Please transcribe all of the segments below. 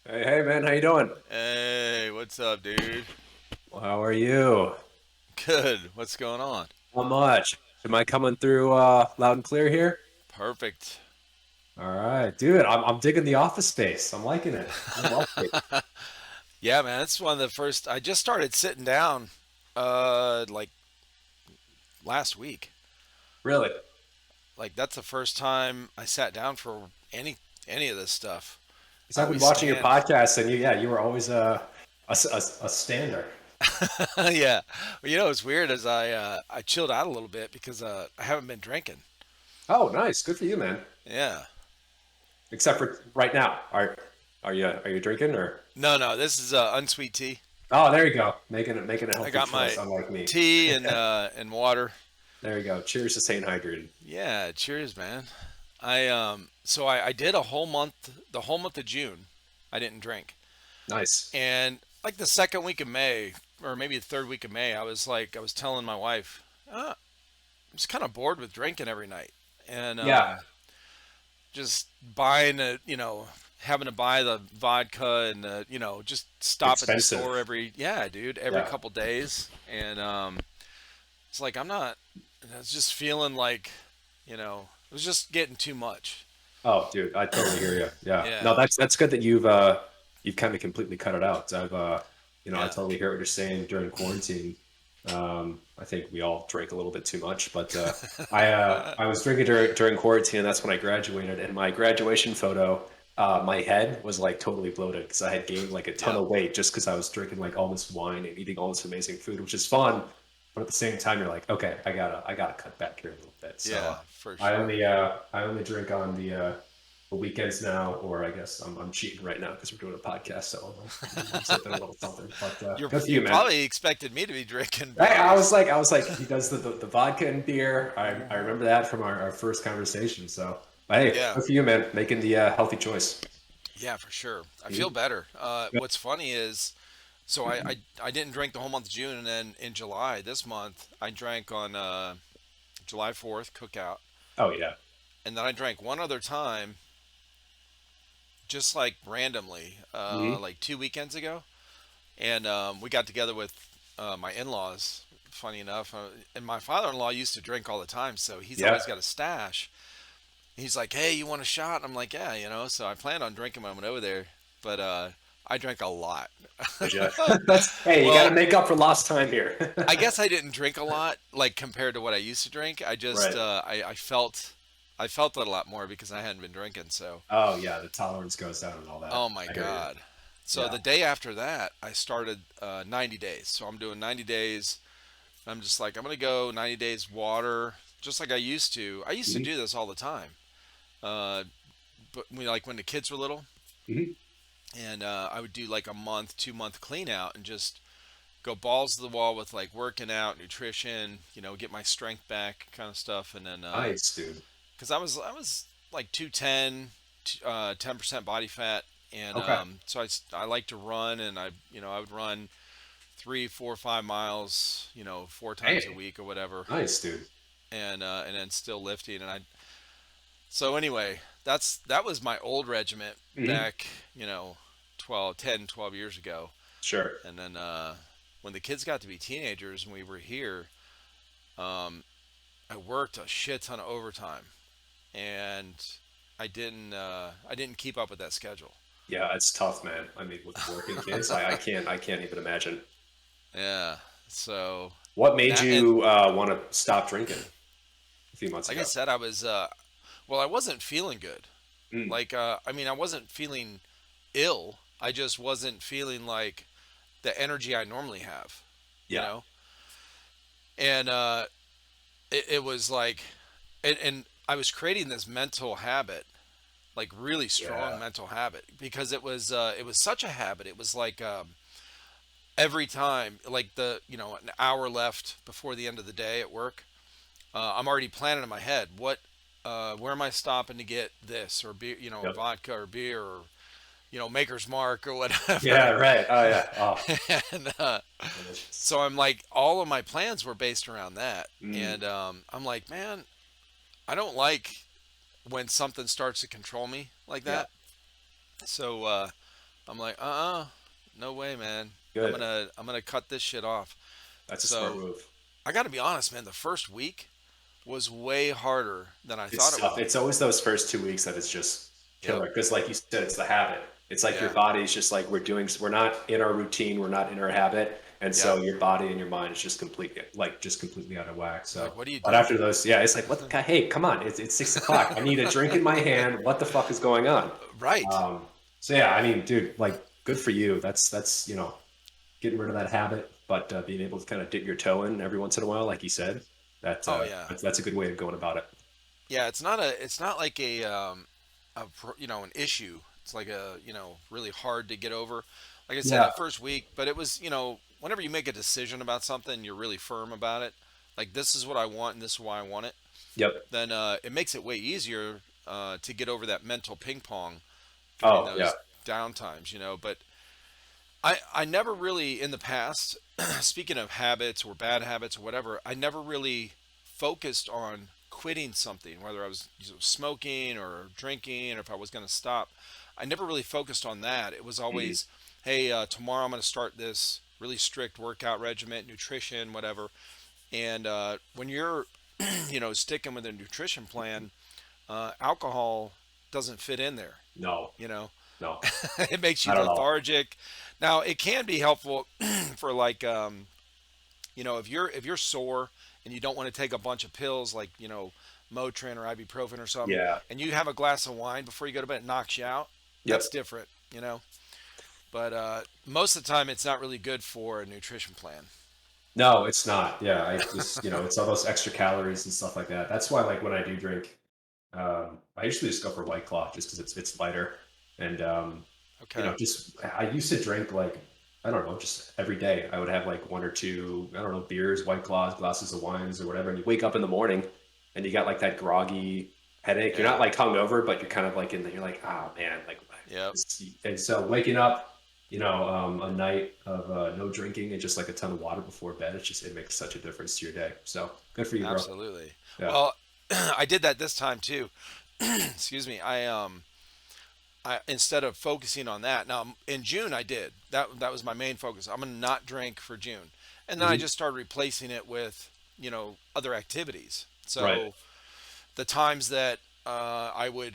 Hey man, how you doing? Hey, what's up, dude? Well, how are you? Good. What's going on? How much? Am I coming through loud and clear here? Perfect. All right, dude. I'm digging the office space. I'm liking it. I like it. Yeah, man, it's one of the first. I just started sitting down, like last week. Really? Like that's the first time I sat down for any of this stuff. Because I I've been always watching your stand. podcast, and you were always a stander. Yeah. Well, what's weird is I chilled out a little bit because I haven't been drinking. Oh, nice. Good for you, man. Yeah. Except for right now. Are you drinking or? No, no, this is unsweet tea. Oh, there you go. Making a I healthy got choice, my unlike me. tea and water. There you go. Cheers to staying hydrated. Yeah, cheers, man. I did a whole month, the whole month of June, I didn't drink. Nice. And like the second week of May, or maybe the third week of May, I was telling my wife, I'm just kind of bored with drinking every night. And Yeah, just buying having to buy the vodka and just stop at the expensive. store yeah, dude, every Yeah. couple days. And it's like I was just feeling like, it was just getting too much. Oh, dude, I totally hear you. Yeah. No, Yeah, that's good that you've kind of completely cut it out. I yeah. totally hear what you're saying during quarantine. I think we all drank a little bit too much, but I was drinking during quarantine, and that's when I graduated. And my graduation photo, my head was like totally bloated because I had gained like a ton Yep. of weight just because I was drinking like all this wine and eating all this amazing food, which is fun. But at the same time, you're like, okay, I gotta cut back here a little bit. So Yeah, for I sure. only I only drink on the weekends now, or I guess I'm cheating right now because we're doing a podcast, so I'm sipping a little something. But good for You you, man. probably expected me to be drinking I was beers. like, he does the vodka and beer. I remember that from our first conversation. So, but hey, Yeah. good for you, man, making the healthy choice. Yeah, for sure. I feel Mhm. better. Yeah. What's funny is, I didn't drink the whole month of June, and then in July this month I drank on July 4th cookout, Oh yeah. and then I drank one other time, just like randomly, Hmm. like 2 weekends ago, and we got together with my in-laws. Funny enough, and my father-in-law used to drink all the time, so he's Yeah. always got a stash. He's like, "Hey, you want a shot?" And I'm like, "Yeah, you know." So I planned on drinking when I went over there, but I drank a lot. Did you? That's hey, you got to Well, make up for lost time here. I guess I didn't drink a lot, like compared to what I used to drink. I just Right. I felt it a lot more because I hadn't been drinking. So, Oh yeah, the tolerance goes down and all that. oh my I hear you. God. So Yeah. the day after that, I started 90 days. So I'm doing 90 days. I'm just like, I'm gonna go 90 days water, just like I used to. I used to Hmm. do this all the time. Uh, but like when the kids were little, Hmm. and I would do like a month, 2 month clean out and just go balls to the wall with like working out, nutrition, get my strength back, kind of stuff. And then Nice, dude. because I was like 210, 10% body fat, and Okay. I like to run, and I would run 3, 4, 5 miles, 4 times a Hey, week or whatever, nice, dude. and then still lifting. And I so anyway, that was my old regiment Hmm. back, 12, 10, 12 years ago. Sure. And then when the kids got to be teenagers and we were here, um, I worked a shit ton of overtime, and I didn't keep up with that schedule. Yeah, it's tough, man. I mean, with working kids, I can't even imagine. Yeah. So What made now, and you want to stop drinking a few months like I ago? said, I wasn't feeling good. Mm, Like I mean, I wasn't feeling ill. I just wasn't feeling like the energy I normally have, you yeah, know. And it was like, and I was creating this mental habit, like really strong yeah, mental habit, because it was such a habit. It was like every time, like an hour left before the end of the day at work, I'm already planning in my head where am I stopping to get this or beer, yep, vodka or beer or Maker's Mark or yeah, whatever. right. Oh yeah. Oh, And delicious. so I'm like, all of my plans were based around that, Mm, and I'm like, man, I don't like when something starts to control me like yeah. that. So, I'm like, no way, man. Good. I'm gonna cut this shit off. That's a smart So move. I got to be honest, man. The first week was way harder than I thought It's it would tough. be. It's always those first 2 weeks that it's just Yep. killer. Because, like you said, it's the habit. It's like your Yeah. body's just like we're not in our routine, we're not in our habit, and so Yep. your body and your mind is just completely out of whack. You're like, So, what are you but after doing? those, yeah, it's like what the guy? Hey, come on! It's 6 o'clock. I need a drink in my hand. What the fuck is going on? Right. So yeah, I mean, dude, like, good for you. That's getting rid of that habit, but being able to kind of dip your toe in every once in a while, like you said, Oh yeah. that's a good way of going about it. Yeah. It's not like an issue. It's like really hard to get over. Like I said, Yeah. the first week, but it was, whenever you make a decision about something, you're really firm about it. Like this is what I want and this is why I want it. Yep. Then it makes it way easier to get over that mental ping pong during Oh, yeah. those down times. But I never really in the past, speaking of habits or bad habits or whatever, I never really focused on quitting something, whether I was smoking or drinking or if I was going to stop. I never really focused on that. It was Mhm. always, hey, tomorrow I'm going to start this really strict workout regimen, nutrition, whatever. And when you're, sticking with a nutrition plan, alcohol doesn't fit in there. No, You know, no, it makes you not at all. lethargic. Now, it can be helpful for like if you're sore and you don't want to take a bunch of pills like Motrin or ibuprofen or something, Yeah. and you have a glass of wine before you go to bed, it knocks you out. That's Yep. different. But most of the time, it's not really good for a nutrition plan. No, it's not. Yeah, I just, it's all those extra calories and stuff like that. That's why, like, when I do drink, I usually just go for White Claw just because it's lighter. And, Okay. just I used to drink like, I don't know, just every day. I would have like one or two, I don't know, beers, White Claws, glasses of wines or whatever. And you wake up in the morning and you got like that groggy headache. You're not Yeah. like hungover, but you're kind of like you're like, oh man, like, Yep. and so waking up, a night of no drinking and just like a ton of water before bed, it makes such a difference to your day. So good for you, bro. Absolutely. Yeah. Well, I did that this time too. Excuse me. I instead of focusing on that. Now in June I did. That was my main focus. I'm gonna not drink for June. And then I Mhm. just started replacing it with, other activities. Right. So the times that I would,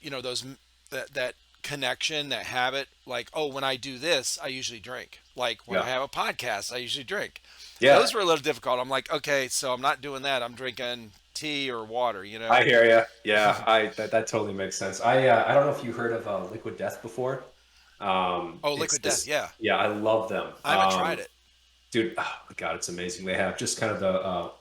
those that connection, that habit, like, oh, when I do this, I usually drink. Like when I Yeah. have a podcast, I usually drink. Yeah. Those were a little difficult. I'm like, okay, so I'm not doing that. I'm drinking tea or water. I hear you. Yeah, that totally makes sense. I don't know if you heard of Liquid Death before. Oh, It's liquid death. this. Yeah. Yeah, I love them. I haven't tried it. Dude, oh my God, it's amazing. They have just kind of the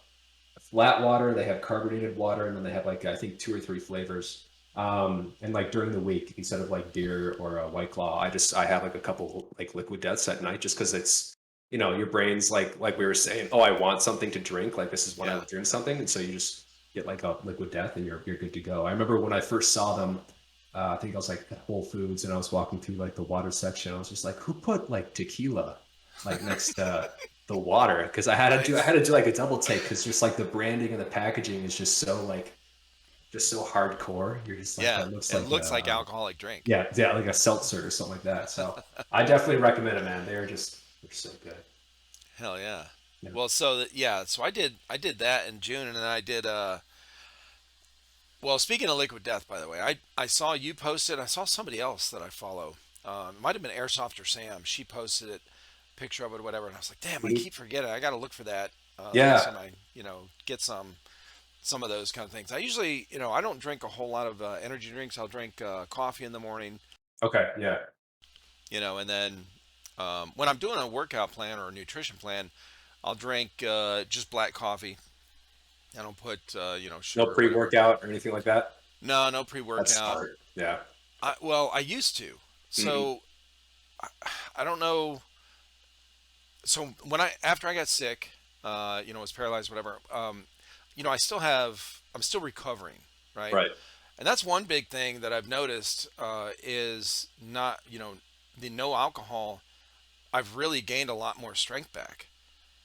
flat water, they have carbonated water, and then they have like I think two or three flavors. And like during the week, instead of like beer or a White Claw, I have like a couple like Liquid Deaths at night just because it's your brain's like we were saying, oh, I want something to drink, like this is when I Yeah. would drink something, and so you just get like a Liquid Death and you're good to go. I remember when I first saw them, I think I was like at Whole Foods and I was walking through like the water section. I was just like, who put like tequila like next to the water? Because I Right. had to do like a double take because just like the branding and the packaging is just so like just so hardcore. You're just like Yeah. that looks It like looks like alcoholic drink. yeah, like a seltzer or something like that. So I definitely recommend it, man. They're so good. Hell yeah. Yeah. Well, so I did that in June, and then I did well, speaking of liquid death, by the way, I saw you posted. I saw somebody else that I follow. It might have been Airsoft or Sam. She posted it, picture of it, or whatever, and I was like, damn, I Mhm. keep forgetting. I got to look for that the next Yeah. time I get some of those kind of things. I usually, I don't drink a whole lot of energy drinks. I'll drink coffee in the morning, Okay. Yeah. and then when I'm doing a workout plan or a nutrition plan, I'll drink just black coffee. I don't put No sugar or whatever. pre-workout or anything like that. No, no That's pre-workout. smart. Yeah. Well, I used to. Mhm. So I, I don't know. So when I after I got sick, was paralyzed, whatever. I'm still recovering, right? Right. And that's one big thing that I've noticed is not, the no alcohol. I've really gained a lot more strength back.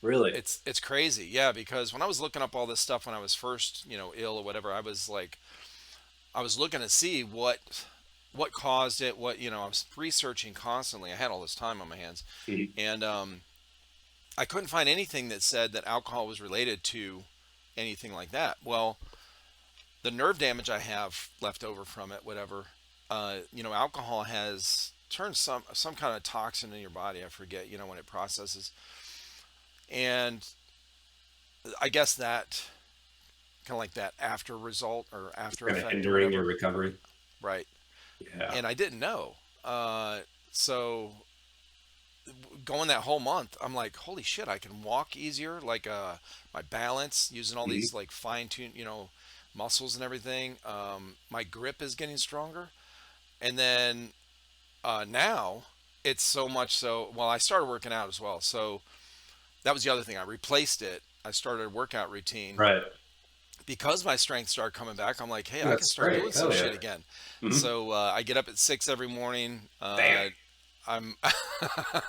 Really. It's crazy, yeah. Because when I was looking up all this stuff when I was first, ill or whatever, I was looking to see what caused it, what, I was researching constantly. I had all this time on my hands, Mhm. and I couldn't find anything that said that alcohol was related to anything like that. Well, the nerve damage I have left over from it, whatever, alcohol has turned some kind of toxin in your body. I forget, when it processes, and I guess that kind of like that after result or It's after kind of effect or hindering your whatever. recovery. Right. Yeah. And I didn't know. So going that whole month, I'm like, holy shit, I can walk easier. Like my balance, using all Mhm. these like fine tuned, muscles and everything. My grip is getting stronger. And then now it's so much so. Well, I started working out as well. So that was the other thing. I replaced it. I started a workout routine Right. because my strength started coming back. I'm like, hey, I can That's start doing great. some Hell yeah. shit again. Mhm. So I get up at 6 every morning. Damn. I'm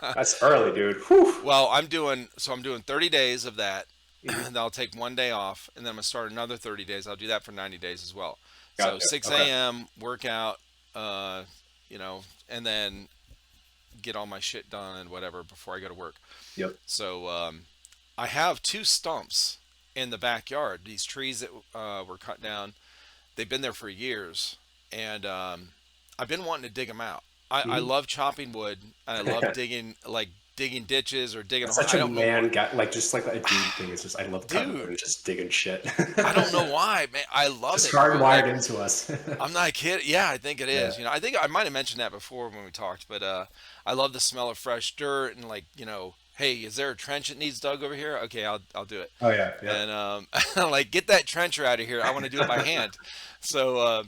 That's early, dude. Whew. well, I'm doing 30 days of that. Mhm. And I'll take one day off, and then I'm gonna start another 30 days. I'll do that for 90 days as well. So Gotcha. 6 Okay. a.m. workout, uh, and then get all my shit done and whatever before I go to work. Yep. So I have two stumps in the backyard. These trees that were cut down, they've been there for years, and I've been wanting to dig them out. I Mhm. love chopping wood, and I love digging ditches or digging a That's hole. such I a don't know man what, guy, like just like a dude thing. It's just I love cutting wood dude. and just digging shit. I don't know why, man. I love Just it, dude. Like, hardwired into us. I'm not kidding. Yeah, I think it Yeah. is. I think I might have mentioned that before when we talked, but I love the smell of fresh dirt and like, hey, is there a trench that needs dug over here? Okay, I'll do it. Oh yeah. Yep. And like, get that trencher out of here. I want to do it by hand. So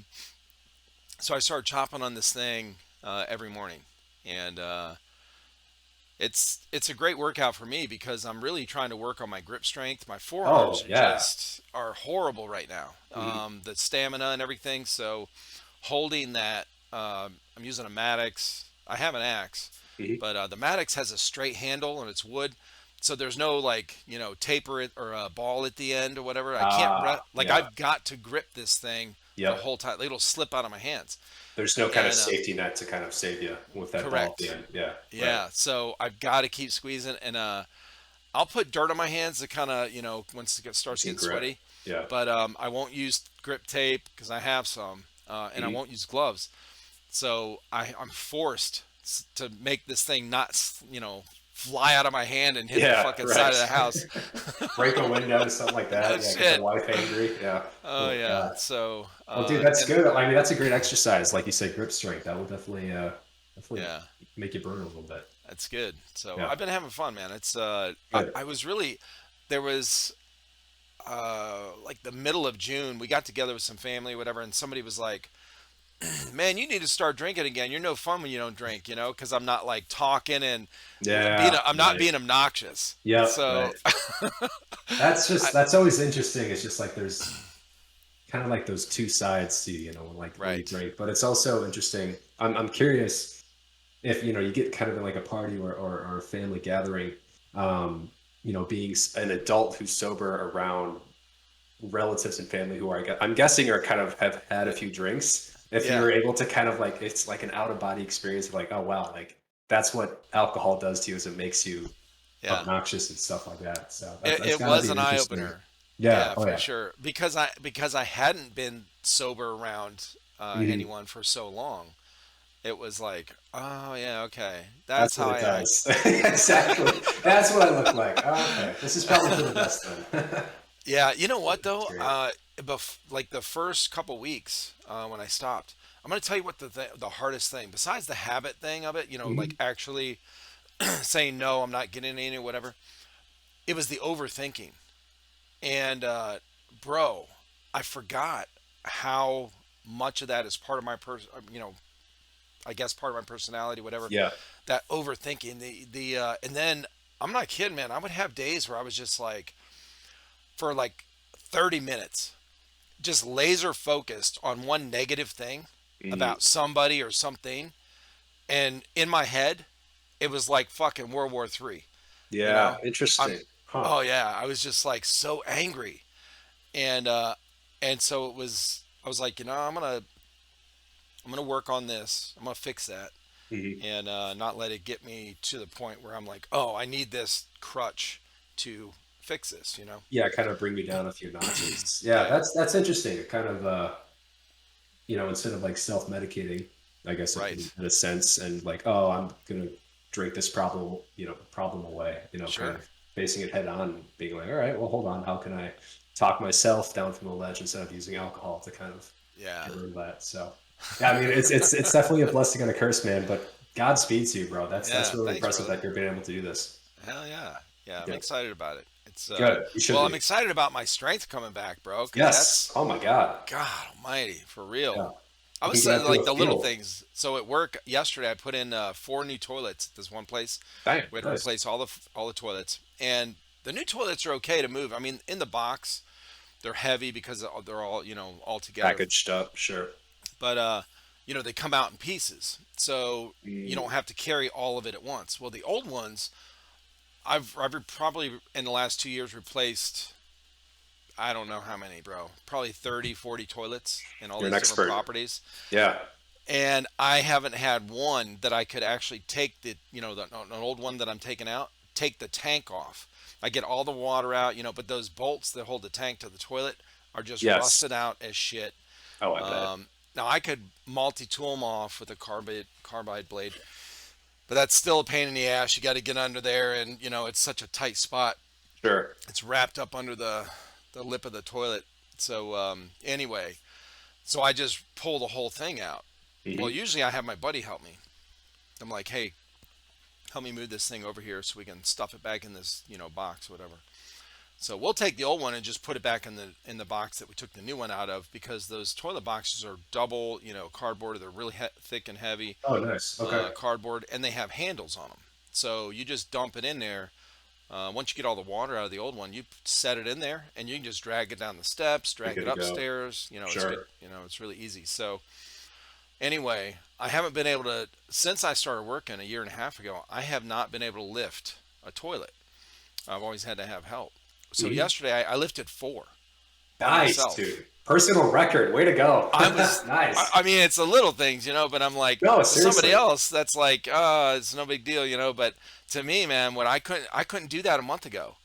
so I started chopping on this thing every morning, and it's a great workout for me because I'm really trying to work on my grip strength. My Oh forearms yeah. are horrible right now. Mhm. The stamina and everything. So holding that, I'm using a Maddox. I have an axe, Mhm. but the Maddox has a straight handle and it's wood. So there's no like taper it or a ball at the end or whatever. I can't like Yeah. I've got to grip this thing the Yep. whole time. Like, it'll slip out of my hands. There's no kind of And safety net to kind of save you with that ball at the correct. end. Yeah. Right. Yeah, so I've got to keep squeezing, and I'll put dirt on my hands to kind of, once starts Some getting grip. sweaty, Yeah. but I won't use grip tape because I have some, and I Mhm. won't use gloves. So I'm forced to make this thing not, fly out of my hand and hit the Yeah. fucking side Right. of the house. Break a window, something like No that. Yeah. Get the shit. wife angry. Yeah. Oh Oh yeah. God. So Well, dude, that's and good. I mean, that's a great exercise. Like you said, grip strength. That will definitely yeah, make you burn a little bit. that's good. So Yeah. I've been having fun, man. It's Good. I was really there was like the middle of June, we got together with some family, whatever, and somebody was like, "Man, you need to start drinking again. You're no fun when you don't drink, because I'm not like talking and Yeah. I'm not Right. being obnoxious." Yep. So, Right. That's I, just that's always interesting. It's just like there's kind of like those two sides to like when you right, drink, but it's also interesting. I'm curious if you get kind of in like a party or a family gathering, um, being an adult who's sober around relatives and family who are I'm guessing are kind of have had a few drinks. If yeah, you're able to kind of like it's like an out of body experience of like, oh wow, like that's what alcohol does to you is it makes you yeah. obnoxious and stuff like that. So that's It got to was be an eye interesting. opener. Yeah. Yeah, Oh for yeah. sure. Because I hadn't been sober around Mhm. anyone for so long. It was like, oh yeah, okay, that's That's what how it I act. does. Exactly. That's what I look like. Oh, okay. This is probably for the best then. Yeah, you know what That's though? great. Like the first couple weeks when I stopped, I'm gonna tell you what the hardest thing, besides the habit thing of it, like Mhm. actually saying no, I'm not getting any or whatever. It was the overthinking, and bro, I forgot how much of that is part of my I guess part of my personality, whatever. Yeah. That overthinking, and then I'm not kidding, man. I would have days where I was just like, for like 30 minutes just laser focused on one negative thing Mhm. about somebody or something, and in my head it was like fucking World War III. you Yeah. know I'm Interesting. Huh. oh yeah, I was just like so angry, and so I was like, I'm gonna I'm gonna work on this. I'm gonna fix that Hmm. and not let it get me to the point where I'm like, oh, I need this crutch to fix this. You know? Yeah, kind of bring me down a few notches. Yeah, Yeah. that's interesting. It kind of instead of like self-medicating, I guess Right. in a sense, and like, oh, I'm gonna drink this problem away, kind Sure. of facing it head on and being like, all right, well, hold on, how can I talk myself down from the ledge instead of using alcohol to kind of Yeah. get rid of that? So, yeah, I mean, it's definitely a blessing and a curse, man. But Godspeed to you, bro. That's Yeah. really Thanks, impressive brother. that you're being able to do this. Hell yeah. Yeah, I'm Yeah, excited about it. It's good. You should well, I'm be. excited about my strength coming back, bro, cuz Yes. that's Oh my God. God almighty, for real. Yeah. I You can was get out to like a the little field. things. So at work yesterday I put in 4 new toilets at this one place. Dang, We had to nice. replace all the toilets. And the new toilets are okay to move. I mean, in the box, they're heavy because they're all, all together. Packaged up, sure. But they come out in pieces. So you Mm, don't have to carry all of it at once. Well, the old ones, I've probably in the last 2 years replaced, I don't know how many, bro. Probably 30, 40 toilets in all you're an these different expert. properties. Yeah. And I haven't had one that I could actually take an old one that I'm taking out, take the tank off. I get all the water out, but those bolts that hold the tank to the toilet are just Yes. rusted out as shit. Oh, I bet. Now I could multi-tool them off with a carbide blade, but that's still a pain in the ass. You got to get under there, and it's such a tight spot. Sure. It's wrapped up under the lip of the toilet. So anyway, so I just pull the whole thing out. Well, Hmm. usually I have my buddy help me. I'm like, hey, help me move this thing over here so we can stuff it back in this box, whatever. So we'll take the old one and just put it back in the box that we took the new one out of, because those toilet boxes are double, cardboard. They're really thick and heavy Oh, nice. Okay. cardboard, and they have handles on them. So you just dump it in there. Once you get all the water out of the old one, you set it in there, and you can just drag it down the steps, You're drag it good to go. upstairs. It's good. Sure. It's really easy. So anyway, I haven't been able to, since I started working a year and a half ago. I have not been able to lift a toilet. I've always had to have help. So Hmm. yesterday I lifted 4 by Nice, myself. dude. Personal record. Way to go. I was, Nice. I mean, it's the little things, but I'm like, No, to somebody seriously. else, that's like, it's no big deal, But to me, man, when I couldn't do that a month ago.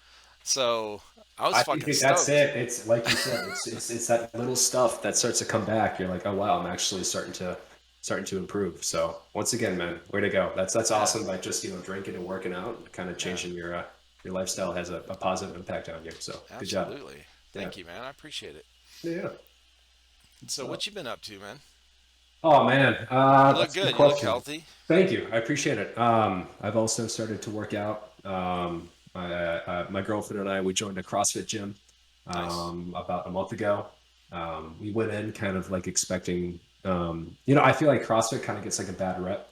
So I was I think fucking that that's stoked. it. It's like you said. It's that little stuff that starts to come back. You're like, oh wow, I'm actually starting to improve. So once again, man, way to go. That's Yeah, awesome. Like just drinking and working out, kind of yeah, changing your lifestyle has a positive impact on you. So good job. absolutely. Yeah. Thank you, man. I appreciate it. Yeah. So So, what you been up to, man? oh man, You look that's a good good. You look question. healthy. Thank you. I appreciate it. I've also started to work out. My girlfriend and I, we joined a CrossFit gym Nice. about a month ago. We went in kind of like expecting, I feel like CrossFit kind of gets like a bad rep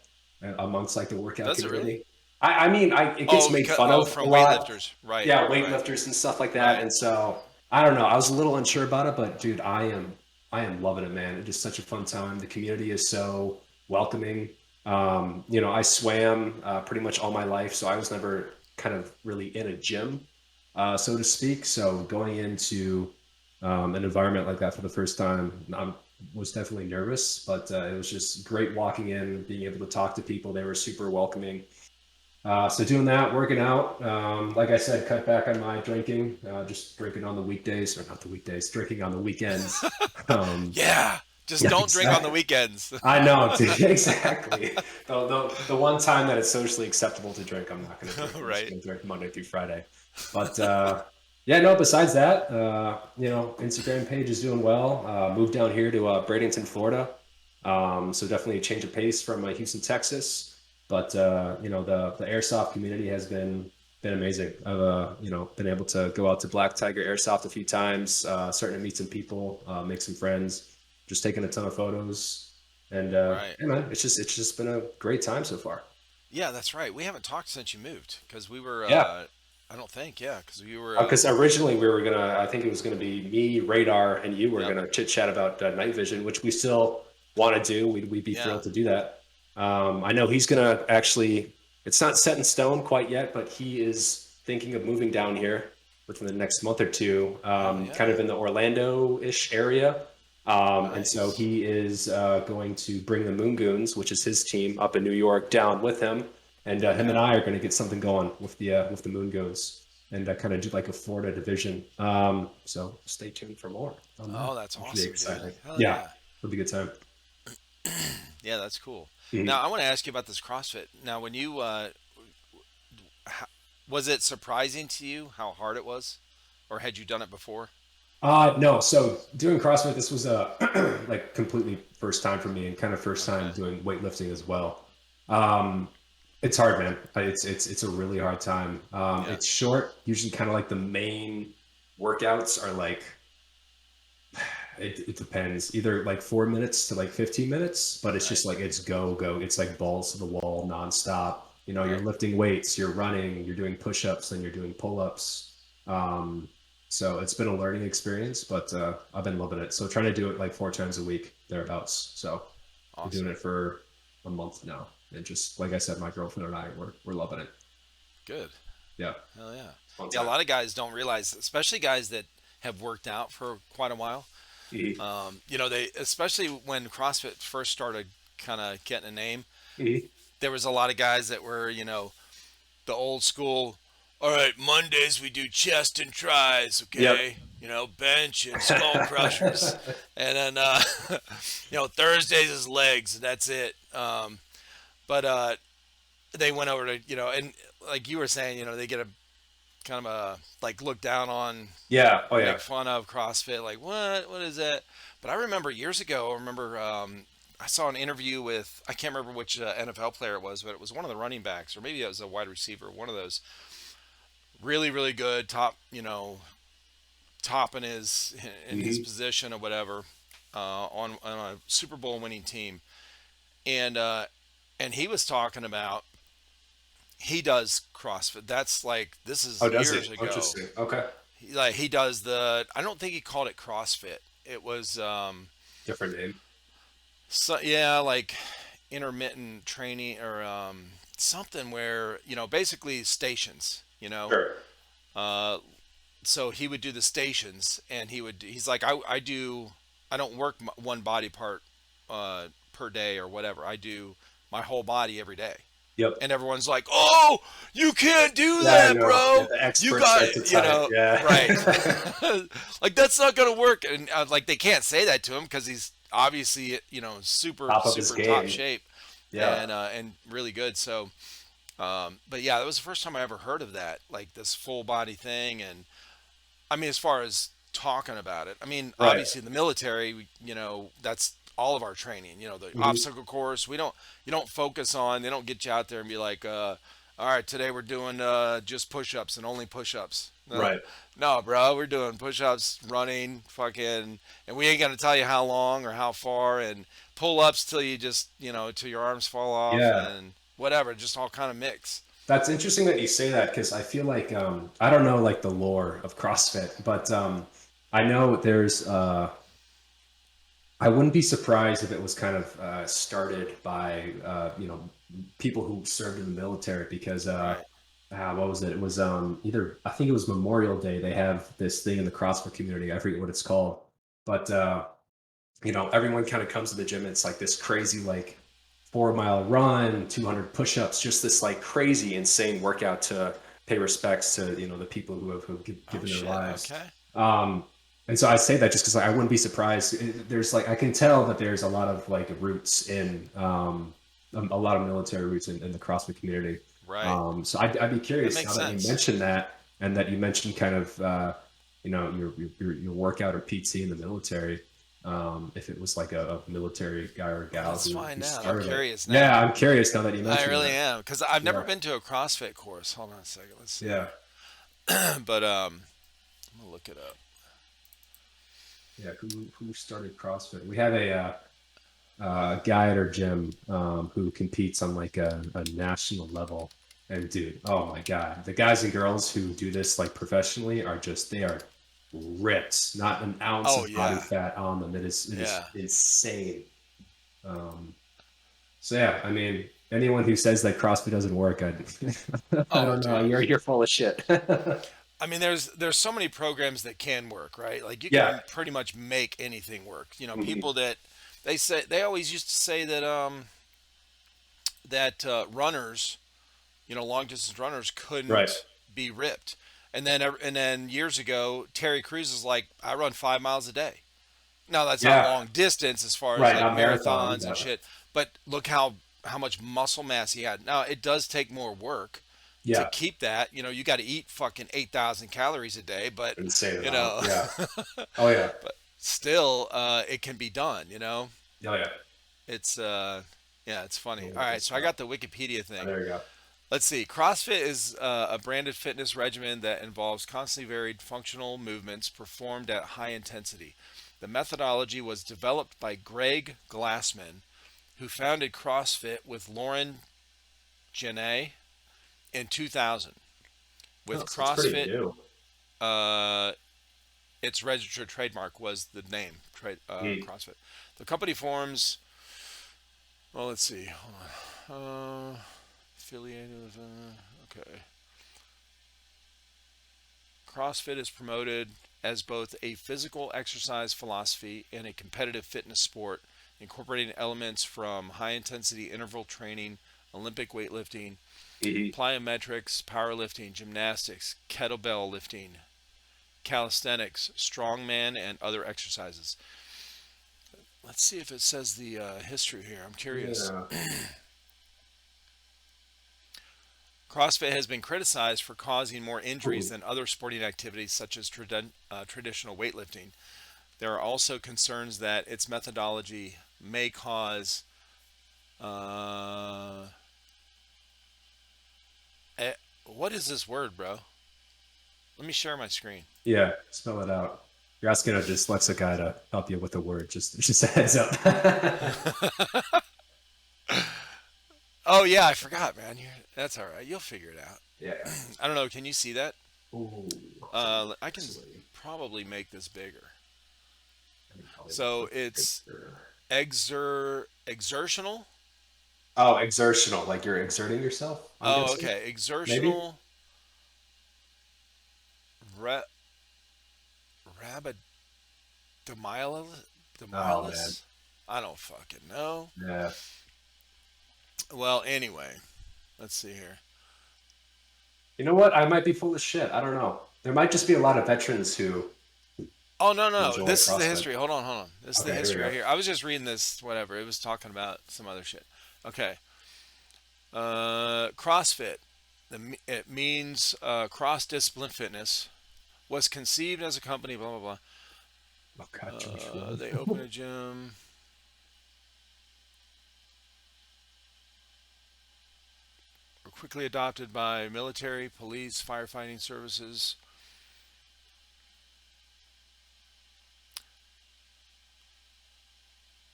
amongst like the workout Does it really? community. I mean, it gets Oh, made because fun of a from lot. weightlifters. Right, Yeah, right, weightlifters and stuff like that. right. And so I don't know. I was a little unsure about it, but dude, I am loving it, man. It's just such a fun time. The community is so welcoming. I swam pretty much all my life, so I was never kind of really in a gym, so to speak. So going into an environment like that for the first time, I was definitely nervous, but it was just great walking in, being able to talk to people. They were super welcoming. So doing that, working out, like I said, cut back on my drinking, just drinking on the weekdays, or not the weekdays, drinking on the weekends. Um, Yeah. Just yeah, don't drink on the exactly. weekends. I know, dude, exactly. The one time that it's socially acceptable to drink, I'm not going to drink. I'm just Right. going to drink Monday through Friday. But yeah, no. Besides that, Instagram page is doing well. Moved down here to Bradenton, Florida. So definitely a change of pace from Houston, Texas. But the airsoft community has been amazing. I've been able to go out to Black Tiger Airsoft a few times, starting to meet some people, make some friends, just taking a ton of photos, and Right. yeah, man, it's just been a great time so far. Yeah, that's right. We haven't talked since you moved, because we were. Yeah, I don't think. Yeah, because we were. because originally we were gonna, I think it was gonna be me, Radar, and you were Yep. gonna chit chat about night vision, which we still want to do. We'd be Yeah. thrilled to do that. I know he's gonna actually. It's not set in stone quite yet, but he is thinking of moving down here within the next month or two, Hell kind yeah. of in the Orlando-ish area. And so Nice. he is going to bring the Moon Goons, which is his team up in New York, down with him, and him and Okay. I are going to get something going with the Moon Goons and kind of do like a Florida division. So stay tuned for more on that. Oh, that's Which should be awesome, dude. exciting. Hell Yeah, yeah. it'll be a good time. Yeah, that's cool. Now, Mhm. I want to ask you about this CrossFit. Now, when you h- was it surprising to you how hard it was, or had you done it before? No, so doing CrossFit, this was a like completely first time for me and kind of first time Okay. doing weightlifting as well. Um, it's hard, man. It's a really hard time. Yeah. It's short. Usually, kind of like the main workouts are like it depends, either like 4 minutes to like 15 minutes, but it's Right. just like it's go go. It's like balls to the wall nonstop. You're Right. lifting weights, you're running, you're doing push-ups, and you're doing pull-ups. Um, so it's been a learning experience, but I've been loving it. So trying to do it like 4 times a week, thereabouts. So we're doing Awesome. it for a month now, and just like I said, my girlfriend and I we're loving it. Good. Yeah, Hell yeah. fun Yeah, a time. lot of guys don't realize, especially guys that have worked out for quite a while. Mhm. They especially when CrossFit first started kind of getting a name, Mhm. there was a lot of guys that were, the old school. All right, Mondays we do chest and tries, Yep. okay? Bench and skull crushers, and then Thursdays is legs, and that's it. But they went over to and like you were saying, they get a kind of a like look down on Yeah. Oh or yeah. make fun of CrossFit. Like what is that? But I remember years ago. I saw an interview with I can't remember which NFL player it was, but it was one of the running backs or maybe it was a wide receiver. One of those really really good top top in his Mhm. position or whatever on a Super Bowl winning team, and and he was talking about he does CrossFit. That's like this Oh, is does years he? Oh, ago. interesting. Okay. He does the. I don't think he called it CrossFit. It was Different name. so yeah, like intermittent training or something where basically stations. Sure. Uh, so he would do the stations, and he's like I do. I don't work one body part per day or whatever. I do my whole body every day. Yep. And everyone's like, "Oh, you can't do Yeah, I that, know. Yeah, bro. the You experts got, start to type. right? Yeah. Like that's not gonna work." And like they can't say that to him because he's obviously super Top of his super top game. shape Yeah. and really good. So, but yeah, that was the first time I ever heard of that, like this full body thing. And I mean, as far as talking about it, I mean, Right. obviously in the military, that's all of our training. The Mhm. obstacle course. You don't focus on. They don't get you out there and be like, all right, today we're doing just push-ups and only push-ups. No, Right. no, bro, we're doing push-ups, running, fucking, and we ain't gonna tell you how long or how far, and pull-ups till you just, till your arms fall off, Yeah. and whatever, just all kind of mix. That's interesting that you say that because I feel like I don't know like the lore of CrossFit, but I know there's I wouldn't be surprised if it was kind of started by people who served in the military because Right. what was it? It was either I think it was Memorial Day. They have this thing in the CrossFit community. I forget what it's called, but everyone kind of comes to the gym. And it's like this crazy like 4 mile run, 200 push-ups, just this like crazy insane workout to pay respects to the people who have Oh given their shit. lives. Okay. Um, and so I say that just because I wouldn't be surprised. There's like I can tell that there's a lot of like roots in a lot of military roots in the CrossFit community. Right. So I'd be That curious makes now that you sense. mentioned that, and that you mentioned kind of your workout or PT in the military. If it was like a military guy or Well, gal let's who find out. I'm started it. curious Yeah, now. I'm curious now that you I mentioned really that. am because I've never Yeah, been to a CrossFit course. Hold on a second. Let's see. yeah, But I'm gonna look it up. yeah. Who started CrossFit? We have a guy at our gym who competes on like a national level. And dude, oh my God, the guys and girls who do this like professionally are just they are ripped, not an ounce Oh of body yeah, fat on them. It is yeah. insane. Um, so yeah, I mean, anyone who says that CrossFit doesn't work, I Oh don't know. dude, You're full of shit. I mean, there's so many programs that can work, right? Like you Yeah. can pretty much make anything work. You know, Hmm. people that they always used to say that runners, you know, long distance runners Right. couldn't be ripped. And then years ago, Terry Crews is like, I run 5 miles a day. Now that's not Yeah. long distance as far as Right. like Not marathon, marathons and but shit, but look how much muscle mass he had. Now it does take more work to yeah, keep that. You know, you got to eat fucking 8,000 calories a day, but insane you amount. know, Yeah. Oh yeah. but still, it can be done. You know, Oh yeah. it's yeah, it's funny. We'll All look right, this so I got up. the Wikipedia Oh, thing. there you go. Let's see. CrossFit is a branded fitness regimen that involves constantly varied functional movements performed at high intensity. The methodology was developed by Greg Glassman, who founded CrossFit with Lauren Janae in 2000. Oh, With so it's pretty CrossFit, new. uh, its registered trademark was the name Mm. CrossFit. The company forms. Well, let's see. Hold on. Affiliated with. Okay. CrossFit is promoted as both a physical exercise philosophy and a competitive fitness sport, incorporating elements from high intensity interval training, Olympic weightlifting, Mhm. plyometrics, powerlifting, gymnastics, kettlebell lifting, calisthenics, strongman, and other exercises. Let's see if it says the history here. I'm curious. Yeah. CrossFit has been criticized for causing more injuries Ooh. than other sporting activities such as traditional weightlifting. There are also concerns that its methodology may cause. Uh, eh, what is this word, bro? Let me share my screen. Yeah. Spell it out. You're asking a dyslexic guy to help you with the word. Just a heads up. Oh yeah, I forgot, man. That's all right. You'll figure it out. Yeah. I don't know. Can you see that? Ooh. I can Actually, probably make this bigger. I can probably make So this it's bigger. exertional. Oh, exertional, like you're exerting yourself, I'm Oh, guessing. okay. Maybe? Exertional ra- Oh man. rabdomylus. I don't fucking know. Yeah. Well, anyway, let's see here. You know what? I might be full of shit. I don't know. There might just be a lot of veterans who Oh no, no, enjoy this is the CrossFit. history. Hold on, hold on. This is the Okay, here we history right go. here. I was just reading this. Whatever. It was talking about some other shit. Okay. CrossFit. It means cross discipline fitness. Was conceived as a company. Blah blah Oh God, George blah. Floyd. They opened a gym. Were quickly adopted by military, police, firefighting services.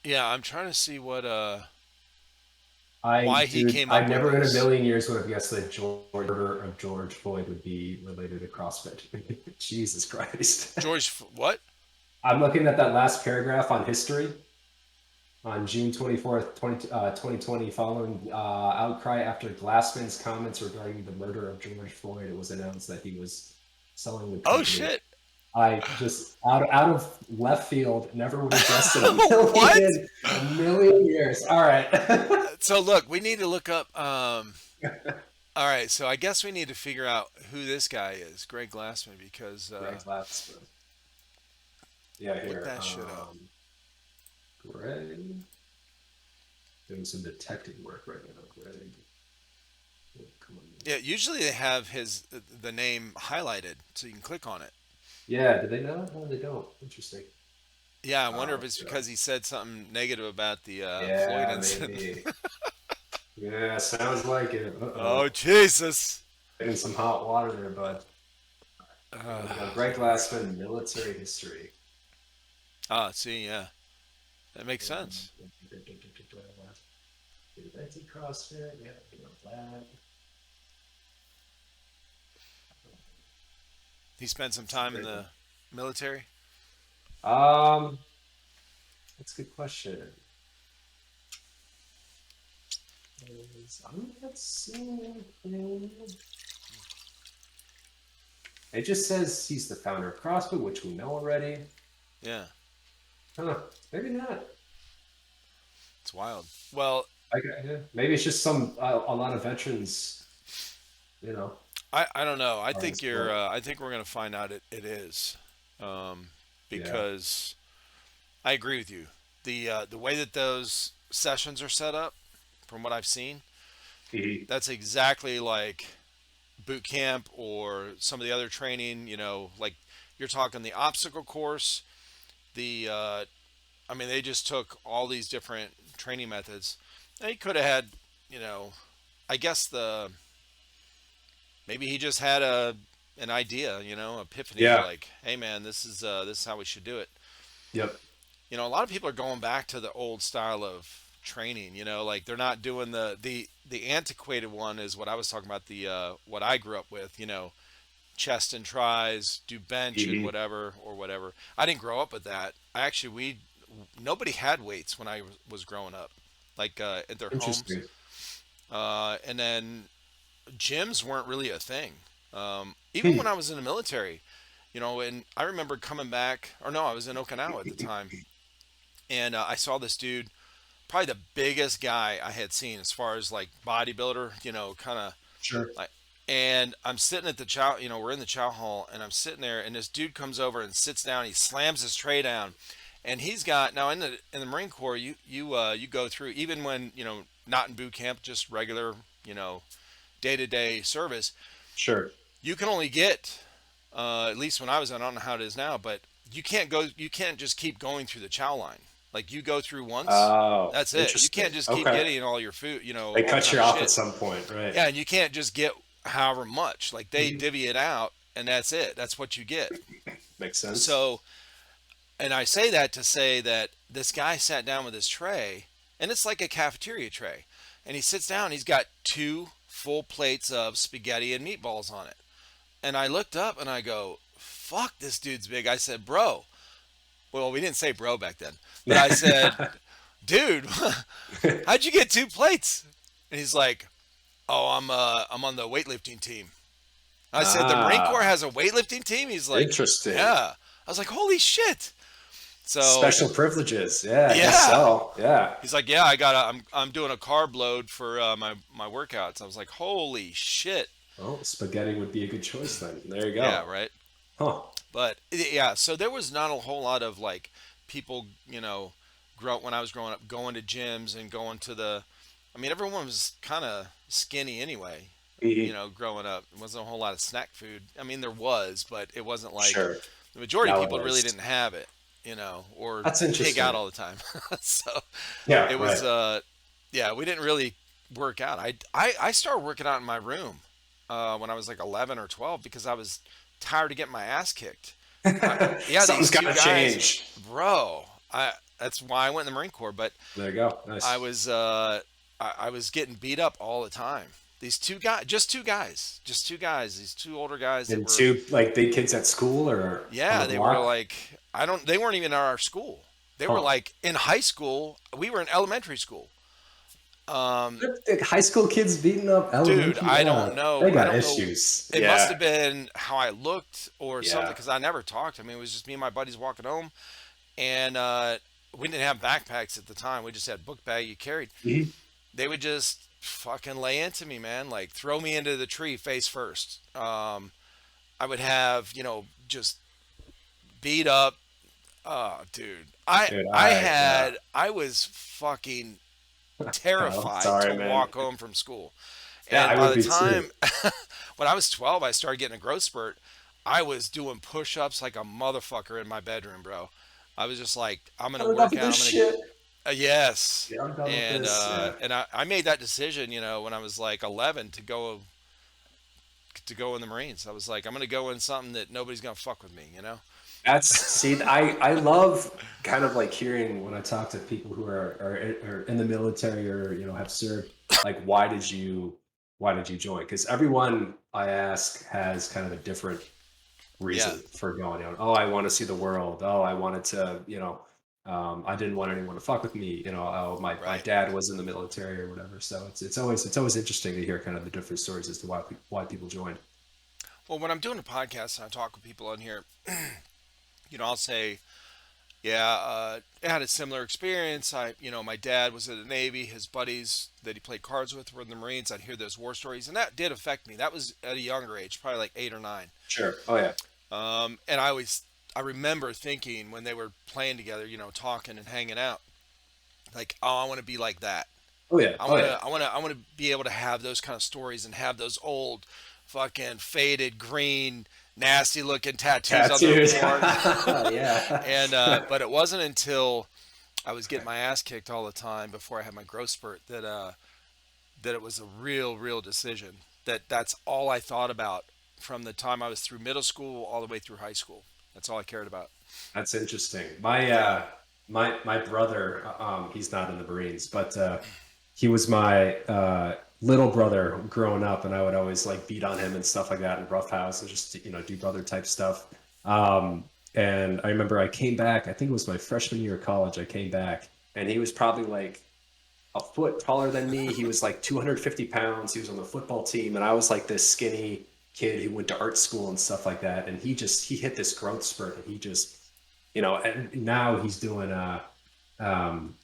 Yeah, I'm trying to see what I, why he dude, came I up with never in a this. million years would have guessed that murder of George Floyd would be related to CrossFit. Jesus Christ. What? I'm looking at that last paragraph on history. On June 24th, 2020, following outcry after Glassman's comments regarding the murder of George Floyd, it was announced that he was selling the Oh company. shit. I just out of left field, never would have guessed it What? a million years. All right. So look, we need to look up. All right, so I guess we need to figure out who this guy is, Greg Glassman, because Greg Glassman. Yeah, look here. that shit up. Greg doing some detective work right now. Greg, oh, come on. Yeah, usually they have the name highlighted so you can click on it. Yeah, did they not? No, they don't. Interesting. Yeah, I wonder if Let's it's go. because he said something negative about the Floyd Yeah, incident. maybe. Yeah, sounds like it. Oh Uh-oh. Jesus! Getting some hot water there, bud. Here we go. Greg Lord. Glassman, military history. Ah, see, yeah, that makes sense. Invented CrossFit. Yeah, you know that. He spent some Some time in great one. the military. Um, that's a good question. I'm not seeing anything. It just says he's the founder of CrossFit, which we know already. Yeah, Huh, maybe not. it's wild. Well, Yeah. Maybe it's just a lot of veterans, you know, I don't know. I are in the think you're. sport. I think we're gonna find out it is, um, Yeah. because I agree with you. The way that those sessions are set up, from what I've seen, Mhm. that's exactly like boot camp or some of the other training. Like you're talking the obstacle course. The I mean, they just took all these different training methods. They could have had, you know, I guess the maybe he just had an idea, epiphany, Yeah. like, hey man, this is how we should do it. Yep. A lot of people are going back to the old style of training. Like they're not doing the antiquated one is what I was talking about. The what I grew up with, chest and tries, do bench and Mhm. whatever or whatever. I didn't grow up with that. I actually we nobody had weights when I was growing up, like at their homes, Interesting. and then gyms weren't really a thing. Even when Hmm. I was in the military, and I remember coming back, or no, I was in Okinawa at the time, and I saw this dude, probably the biggest guy I had seen as far as like bodybuilder, kind of Sure. like. And I'm sitting at the chow, we're in the chow hall, and I'm sitting there, and this dude comes over and sits down. He slams his tray down, and he's got now in the Marine Corps, you go through even when not in boot camp, just regular day to day service. Sure. You can only get at least when I was, I don't know how it is now, but you can't just keep going through the chow line. Like you go through once, Oh, that's it. You interesting. can't just keep Okay. getting all your food, They all cut kind you of off at shit. some point, right? Yeah, and you can't just get however much. Like they Mhm. divvy it out, and that's it. That's what you get. Makes sense. So, and I say that to say that this guy sat down with his tray, and it's like a cafeteria tray, and he sits down. He's got two full plates of spaghetti and meatballs on it. And I looked up and I go, fuck, this dude's big. I said, bro. Well, we didn't say bro back then, but I said, dude, how'd you get two plates? And he's like, oh, I'm on the weightlifting team. I said, the Marine Corps Ah, has a weightlifting team? He's like, interesting. yeah. I was like, holy shit. So, Special privileges. Yeah, I guess yeah. so. Yeah. He's like, yeah, I'm doing a carb load for my workouts. I was like, holy shit. Well, spaghetti would be a good choice then. There you Yeah, go. right. Huh. But yeah, so there was not a whole lot of like people, when I was growing up, going to gyms and going to the. I mean, everyone was kind of skinny anyway. Mhm. Growing up, there wasn't a whole lot of snack food. I mean, there was, but it wasn't like Sure. the majority of people really Nowadays. didn't have it, or That's pig out interesting. all the time. So Yeah, it right. was, yeah, we didn't really work out. I started working out in my room when I was like 11 or 12 because I was tired of getting my ass kicked. Yeah, these Something's got two to guys, change. bro. That's why I went in the Marine Corps. But There you go. I Nice. was I was getting beat up all the time. These two guys, just two guys. These two older guys that And were, two like big kids at school or on the yeah, they were block. like, I don't. They weren't even at our school. They were Huh. like in high school. We were in elementary school. Um, The high school kids beating up dude, elementary. I Yeah, don't know. they I got don't know. issues. It must Yeah. have been how I looked or something Yeah. because I never talked. I mean, it was just me and my buddies walking home, and we didn't have backpacks at the time. We just had book bag you carried. Mhm. They would just fucking lay into me, man. Like throw me into the tree face first. I would have, just beat up. Oh, dude. Dude, I yeah. I was fucking Oh, terrified to sorry, man. walk home from school. Yeah, And I by would the be too. time when I was 12, I started getting a growth spurt. I was doing push-ups like a motherfucker in my bedroom, bro. I was just like, I'm gonna I'm enough work of out. this I'm gonna shit. yes. Yeah, I'm done with And this. Yeah. I made that decision, when I was like 11 to go in the Marines. I was like, I'm gonna go in something that nobody's gonna fuck with me. That's see, I love kind of like hearing when I talk to people who are in the military or have served. Like, why did you join? Because everyone I ask has kind of a different Yeah, reason for going out. Oh, I want to see the world. Oh, I wanted to, I didn't want anyone to fuck with me. Oh, my right. dad was in the military or whatever. So it's always interesting to hear kind of the different stories as to why people joined. Well, when I'm doing a podcast and I talk with people on here, I'll say, yeah, I had a similar experience. My dad was in the Navy. His buddies that he played cards with were in the Marines. I'd hear those war stories, and that did affect me. That was at a younger age, probably like 8 or 9. Sure. Oh yeah. And I remember thinking when they were playing together, talking and hanging out, like, oh, I want to be like that. Oh yeah. Oh yeah. I want to be able to have those kind of stories and have those old, fucking faded green, nasty looking tattoos on their Tattoos. board. Yeah. And but it wasn't until I was getting my ass kicked all the time before I had my growth spurt that it was a real decision. That's all I thought about from the time I was through middle school all the way through high school. That's all I cared about. That's interesting. My Yeah. my brother, he's not in the Marines, but he was my little brother growing up, and I would always like beat on him and stuff like that in rough house and just do brother type stuff. And I remember I came back. I think it was my freshman year of college. I came back, and he was probably like a foot taller than me. He was like 250 pounds. He was on the football team, and I was like this skinny kid who went to art school and stuff like that. And he hit this growth spurt, and he just, and now he's doing um,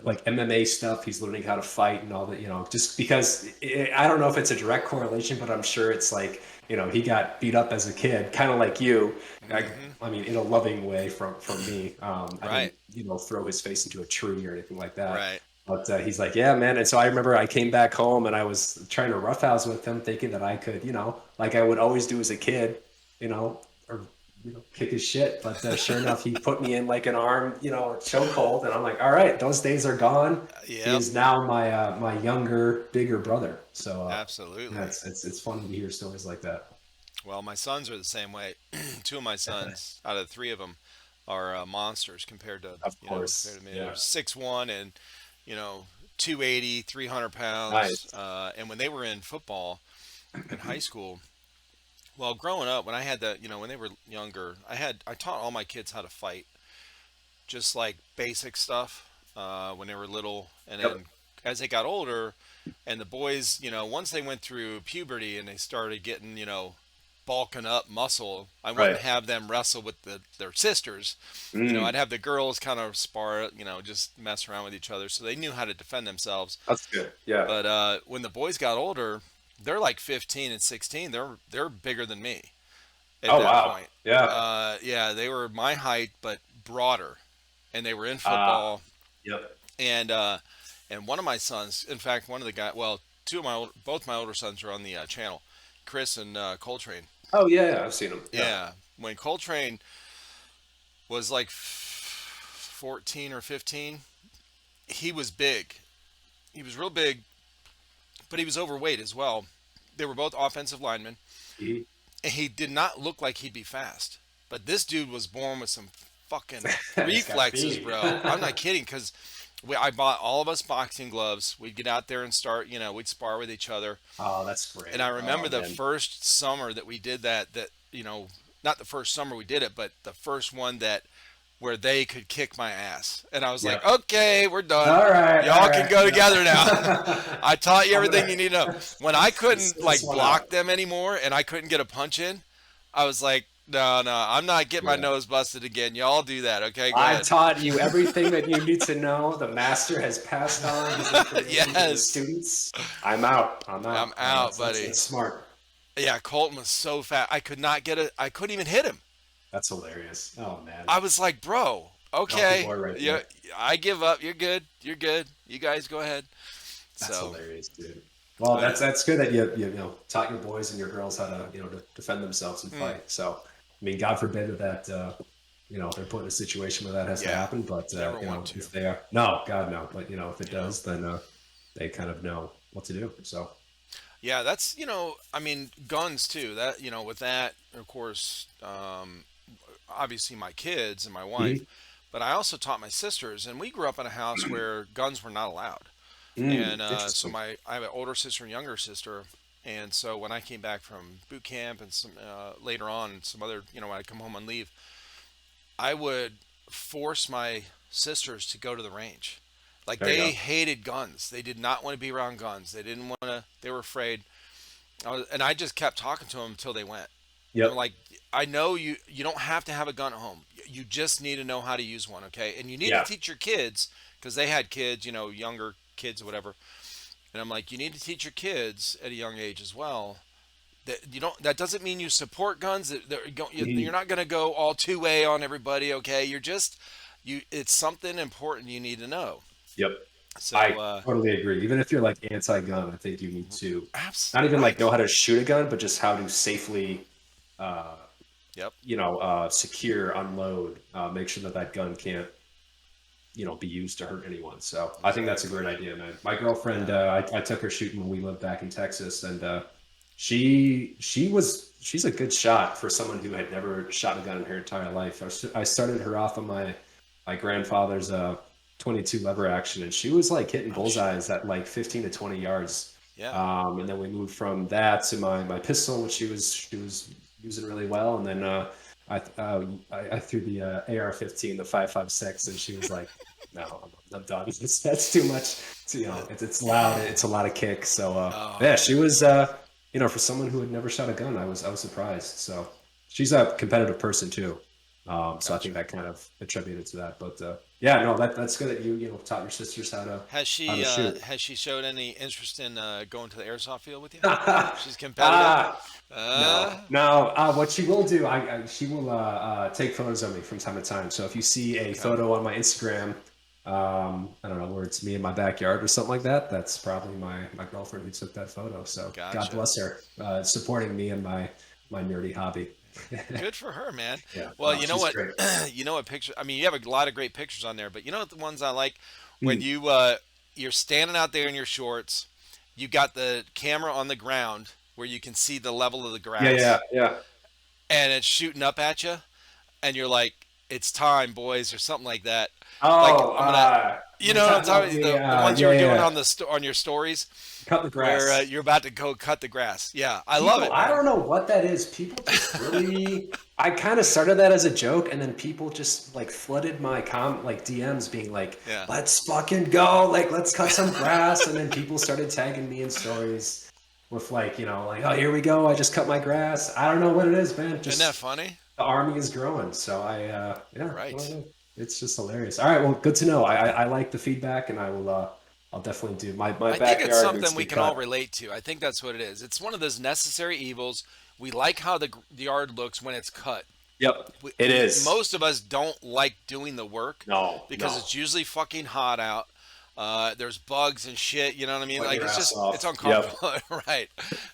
like MMA stuff. He's learning how to fight and all that, just because I don't know if it's a direct correlation, but I'm sure it's like, he got beat up as a kid, kind of like you. I, Hmm. I mean, in a loving way from me. I Right. didn't, throw his face into a tree or anything like that. Right. But he's like, yeah, man. And so I remember I came back home and I was trying to roughhouse with him, thinking that I could, like I would always do as a kid, or kick his shit. But sure enough, he put me in like an arm, chokehold, and I'm like, all right, those days are gone. He Yep. is now my younger, bigger brother. So yeah, Absolutely. it's fun to hear stories like that. Well, my sons are the same way. Two of my sons, out of the three of them, are monsters Of compared course, to me. They're yeah, 6'1" and you know 280, 300 pounds. nice. And when they were in football in high school, well, growing up, when I had when they were younger, I taught all my kids how to fight, just like basic stuff when they were little, and Yep, then as they got older, and the boys, once they went through puberty and they started getting, bulking up muscle, I right. wouldn't have them wrestle with their sisters. I'd Mm, have the girls kind of spar, just mess around with each other, so they knew how to defend themselves. that's good. Yeah. But when the boys got older, they're like 15 and 16. They're bigger than me at Oh that wow. point. Yeah. Yeah, they were my height but broader, and they were in Ah. football. Yep. And one of my sons, in fact, one of the guys, well, both my older sons are on the channel, Chris and Coltrane. Oh yeah, yeah, I've seen him. Yeah. Yeah, when Coltrane was like 14 or 15, he was big. He was real big, but he was overweight as well. They were both offensive linemen, Mhm. and he did not look like he'd be fast. But this dude was born with some fucking He's got reflexes, speed. bro. I'm not kidding, because I bought all of us boxing gloves. We'd get out there and start, we'd spar with each other. Oh, that's And I great. remember Oh the man. first summer that we did that, not the first summer we did it, but the first one that where they could kick my ass. And I was like, Yep. okay, we're done. All right. All Y'all can right. go together now. Yeah. I taught you I'm everything gonna you need to know. When I couldn't sit this like one block out. them anymore and I couldn't get a punch in, I was like, no, no, I'm not getting my Yeah. nose busted again. Y'all do that. Okay, go I've ahead. taught you everything that you need to know. The master has passed on his information to his Yes. students. I'm out. I'm I'm out. out, That's buddy. smart. Yeah, Colton was so fat. I couldn't even hit him. That's hilarious. Oh man. I was like, bro, Healthy okay, boy right yeah, there. I give up. You're good. You're good. You guys go ahead. That's So, hilarious, dude. Well, but that's good that you taught your boys and your girls how to to defend themselves and mm, fight. So, I mean, God forbid that they're put in a situation where that has to yeah, happen. But never want to. if they are, no, God no. But if it You know, does, then they kind of know what to do. So, yeah, that's I mean, guns too. That with that, of course, obviously my kids and my wife, mhm. but I also taught my sisters, and we grew up in a house where guns were not allowed. And so Interesting. I have an older sister and younger sister, and so when I came back from boot camp and some later on some other, when I come home on leave, I would force my sisters to go to the range. Like There you they go. hated guns. They did not want to be around guns. They didn't want to. They were afraid. And I just kept talking to them until they went. I'm Yep. like, I know you don't have to have a gun at home. You just need to know how to use one, okay? And you need to Yeah. teach your kids because they had kids, younger kids, or whatever. And I'm like, you need to teach your kids at a young age as well. That you don't. That doesn't mean you support guns. You're Mhm. not going to go all two-way on everybody, okay? You're just you. It's something important you need to know. Yep. So, I totally agree. Even if you're like anti-gun, I think you need to abs not even like know right. how to shoot a gun, but just how to safely, uh, Yep. secure, unload, make sure that that gun can't, be used to hurt anyone. So I think that's a Exactly. great idea, man. My girlfriend, Yeah. I took her shooting when we lived back in Texas, and she's a good shot for someone who had never shot a gun in her entire life. I started her off on my grandfather's 22 lever action, and she was like hitting Oh shit. bullseyes at like 15 to 20 yards. Yeah. And then we moved from that to my pistol, which she was using really well, and then I threw the AR-15, the 5.56, and she was like, "No, I'm done. That's too much. It's loud. It's a lot of kick." So yeah, Oh, she was for someone who had never shot a gun, I was surprised. So she's a competitive person too. So I think gotcha. that kind of attributed to that. But yeah, no, that's good that you taught your sisters how to shoot. Has she showed any interest in going to the airsoft field with you? She's competitive. Ah, no, Uh, no. What she will do, she will take photos of me from time to time. So if you see a okay. photo on my Instagram, I don't know where it's me in my backyard or something like that. That's probably my girlfriend who took that photo. So God Gotcha. bless her, supporting me and my nerdy hobby. Good for her, man. Yeah, Well, no, you know she's what? great. You know what picture? I mean, you have a lot of great pictures on there, but you know what the ones I like when Mm. you're standing out there in your shorts, you got the camera on the ground where you can see the level of the Yeah, grass, yeah, yeah. and it's shooting up at you, and you're like, "It's time, boys," or something like that. Like Oh, I'm gonna, you you're know what I'm talking about talking the ones you yeah, were doing yeah. on on your stories Cut the where grass. you're about to go cut the grass. Yeah, I love People, it, I man. don't know what that is. People just really, I kind of started that as a joke, and then people just like flooded my like DMs being like, Yeah. let's fucking go, like let's cut some grass. And then people started tagging me in stories with like, like, oh, here we go, I just cut my grass. I don't know what it is, man. Isn't that Just funny? the army is growing. So yeah, I don't Right. know. It's just hilarious. All right, well, good to know. I like the feedback, and I'll definitely do. My I think it's backyard needs something to we be can all cut. relate to. I think that's what it is. It's one of those necessary evils. We like how the yard looks when it's cut. Yep, it is. Most of us don't like doing the work No, because no. it's usually fucking hot out. There's bugs and shit. You know what I mean? Sweat Like your ass it's off. Yep. uncomfortable, right?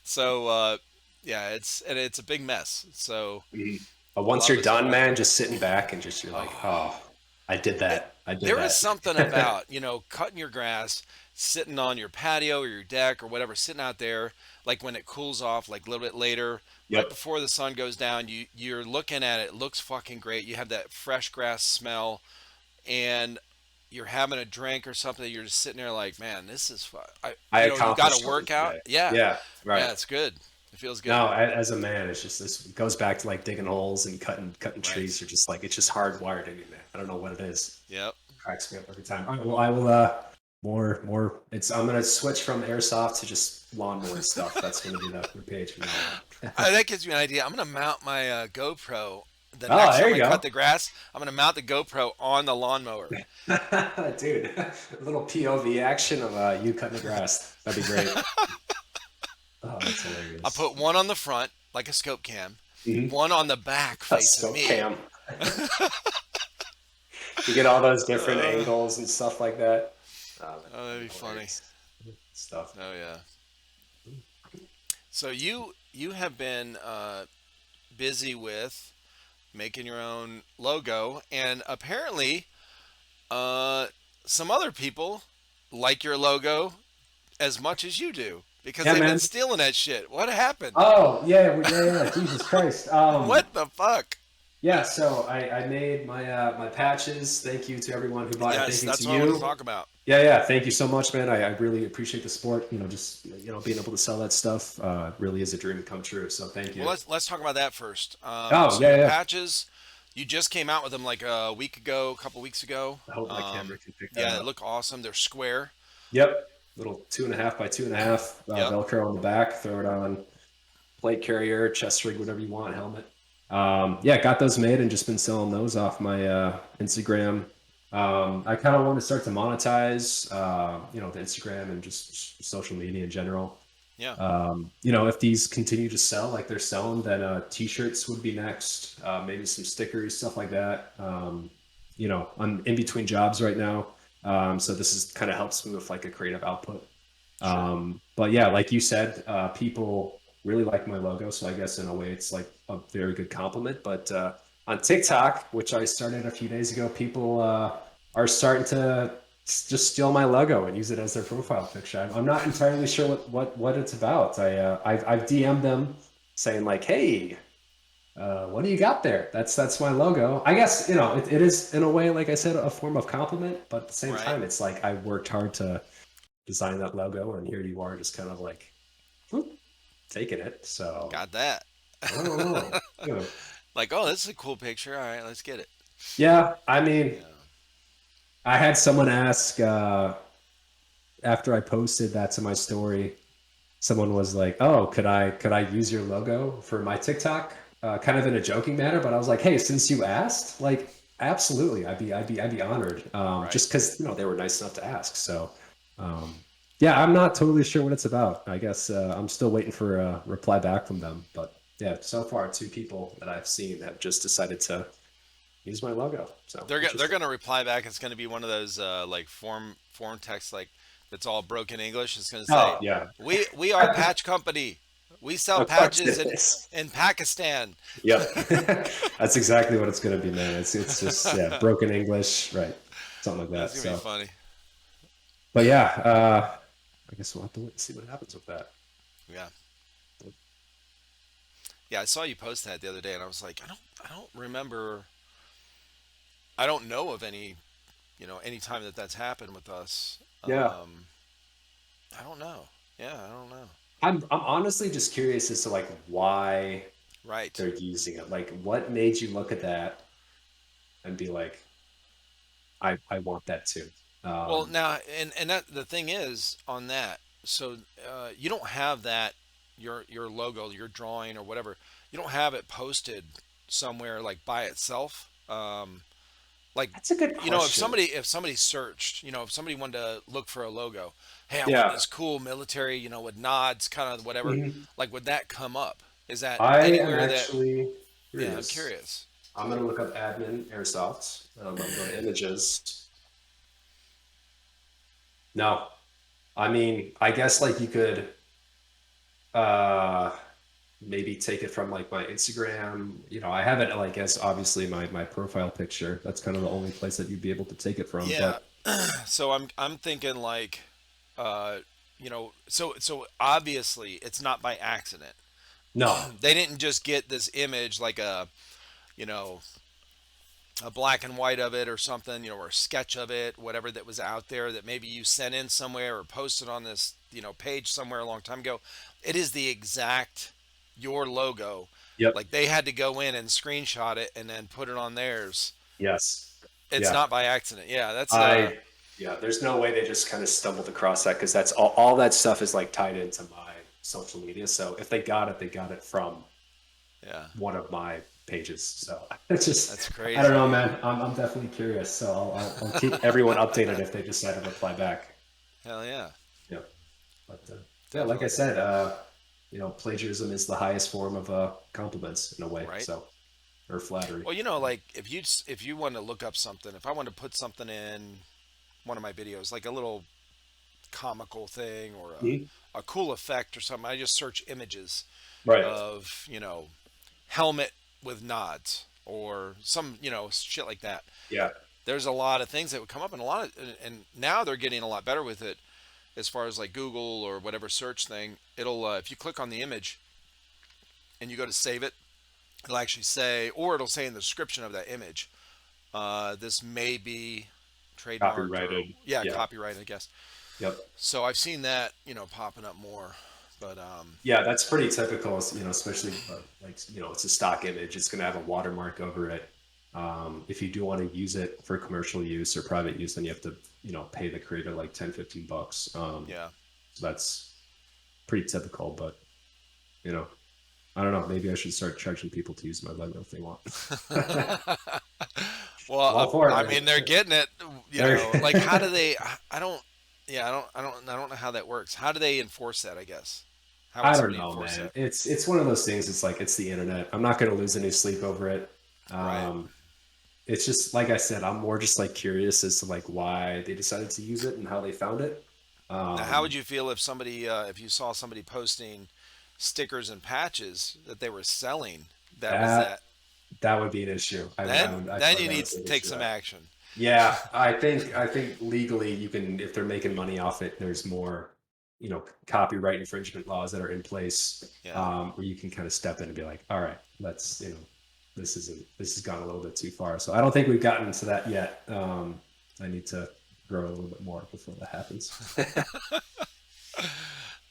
So yeah, it's a big mess. So Mhm. But a once lot of you're us don't done, like man, it. just sitting back and just you're like, oh, I did it that. I did there is something that. about cutting your grass, sitting on your patio or your deck or whatever, sitting out there like when it cools off, like a little bit later, right Yep. before the sun goes down. You're looking at it, it looks fucking great. You have that fresh grass smell, and you're having a drink or something. You're just sitting there like, man, this is fun. I You got a accomplished something workout. today. Yeah, Yeah. Right. yeah, it's good. It feels good. No, as a man, it's just this it goes back to like digging holes and cutting trees. Right. You're just like it's just hardwired in you, man. I don't know what it is. Yep. Cracks me up every time. All right, well, I will more. It's I'm gonna switch from airsoft to just lawnmower stuff. That's gonna be the page from now on. That gives you an idea. I'm gonna mount my GoPro. The Oh, next there time you I cut go. the grass, I'm gonna mount the GoPro on the lawnmower. Dude, a little POV action of you cutting the grass. That'd be great. Oh, that's I hilarious. put one on the front, like a scope cam, Hmm. one on the back A facing scope me. cam. You get all those different Uh, angles and stuff like that. oh, that'd That'd be be funny. hilarious stuff. Oh yeah. So you have been busy with making your own logo, and apparently, uh, some other people like your logo as much as you do because Yeah, they've been man. stealing that shit. What happened? Oh, yeah, yeah, yeah. Jesus Christ. What the fuck? Yeah. So I made my patches. Thank you to everyone who bought, and thank Yes, you to that's what I want to you. talk about. Yeah, yeah. Thank you so much, man. I really appreciate the support. Just being able to sell that stuff really is a dream come true. So thank Well, you. let's talk about that first. Oh, So yeah, your yeah. patches, you just came out with them like a week ago, a couple weeks ago. I hope my camera can pick that Yeah, they up. look awesome. They're square. Yep. Little 2.5 by 2.5 Yep. Velcro on the back. Throw it on. plate carrier, chest rig, whatever you want, helmet. Yeah, got those made and just been selling those off my Instagram. I kind of want to start to monetize, the Instagram and just social media in general. Yeah. If these continue to sell like they're selling, then t-shirts would be next. Maybe some stickers, stuff like that. I'm in between jobs right now, so this is kind of helps me with like a creative output. Sure. But yeah, like you said, people really like my logo, so I guess in a way it's like a very good compliment. But on TikTok, which I started a few days ago, people are starting to just steal my logo and use it as their profile picture. I'm not entirely sure what it's about. I've DM'd them saying like, "Hey, what do you got there?" That's my logo. I guess it is in a way, like I said, a form of compliment, but at the same Right. time, it's like I worked hard to design that logo, and here you are, just kind of like whoop, taking it. So Got that. I don't know. Like, oh, this is a cool picture. All right, let's get it. Yeah, I mean, Yeah. I had someone ask after I posted that to my story. Someone was like, "Oh, could I use your logo for my TikTok?" Kind of in a joking manner, but I was like, "Hey, since you asked, like, absolutely, I'd be honored." Right. Just because they were nice enough to ask. So, yeah, I'm not totally sure what it's about. I guess I'm still waiting for a reply back from them. But yeah, so far, two people that I've seen have just decided to use my logo. So They're interesting. gonna reply back. It's gonna be one of those like form text like that's all broken English. It's gonna say, Oh yeah, we are patch company. We sell of course patches it is. in Pakistan. Yep, that's exactly what it's going to be, man. It's just yeah, broken English, right? Something like That's that. gonna be So, funny. but yeah, I guess we'll have to wait and see what happens with that. Yeah. Yeah, I saw you post that the other day, and I was like, I don't remember. I don't know of any time that that's happened with us. Yeah, I don't know. Yeah, I don't know. I'm honestly just curious as to like why Right. they're using it. Like, what made you look at that and be like, I want that too. Well, Um, now, and that the thing is on that. So you don't have that your logo, your drawing or whatever. You don't have it posted somewhere like by itself. Like that's a good question. if somebody searched, if somebody wanted to look for a logo, hey, I want Yeah, this cool military, with nods, kind of whatever. mhm. Like, would that come up? Is that I am anywhere that? actually Yeah, I'm curious. curious. I'm gonna look up Admin Airsoft. I'm gonna go to images. No, I mean, I guess like you could uh maybe take it from like my Instagram. I have it like as obviously my profile picture. That's kind of the only place that you'd be able to take it from. Yeah. But So I'm thinking like, so obviously it's not by accident. no, They didn't just get this image like you know, a black and white of it or something, or a sketch of it, whatever that was out there that maybe you sent in somewhere or posted on this, page somewhere a long time ago. It is the exact your logo. yep, Like they had to go in and screenshot it and then put it on theirs. yes. It's Yeah. not by accident. Yeah, that's I yeah, there's no way they just kind of stumbled across that because that's all that stuff is like tied into my social media. So if they got it from yeah, one of my pages. So it's just, that's I don't crazy. know, man. I'm definitely curious. So I'll keep everyone updated if they decide to reply back. Hell yeah, Yeah. But yeah, like I definitely. said, plagiarism is the highest form of compliments in a way. Right. So, or flattery. Well, like if you want to look up something, if I want to put something in one of my videos, like a little comical thing or Mhm. a cool effect or something, I just search images Right. of helmet with nods or some shit like that. Yeah. There's a lot of things that would come up, and and now they're getting a lot better with it as far as like Google or whatever search thing. It'll if you click on the image and you go to save it, it'll actually say, or it'll say in the description of that image, this may be trademarked or Copyrighted. yeah, Yeah. copyright, I guess. Yep. So I've seen that popping up more, but Yeah, that's pretty typical, especially like, it's a stock image. It's going to have a watermark over it. If you do want to use it for commercial use or private use, then you have to, pay the creator like 10-15 bucks. yeah, So that's pretty typical, but, you know, I don't know. Maybe I should start charging people to use my Lego if they want. Well, I'm all for I it, mean, they're man. getting it. You know, like how do They're they? I don't. Yeah, I don't know how that works. How do they enforce that? I guess. How would I don't somebody know, enforce man. that? It's one of those things. It's like it's the internet. I'm not going to lose any sleep over it. Right. Um, it's just like I said. I'm more just like curious as to like why they decided to use it and how they found it. Now, how would Um, you feel if somebody, if you saw somebody posting stickers and patches that they were selling? That was that that. that would be an issue. I Then feel like you that need would be to an take issue. some action. Yeah, I think legally you can if they're making money off it, there's more, copyright infringement laws that are in place Yeah. where you can kind of step in and be like, all right, let's, this has gone a little bit too far. So I don't think we've gotten to that yet. I need to grow a little bit more before that happens.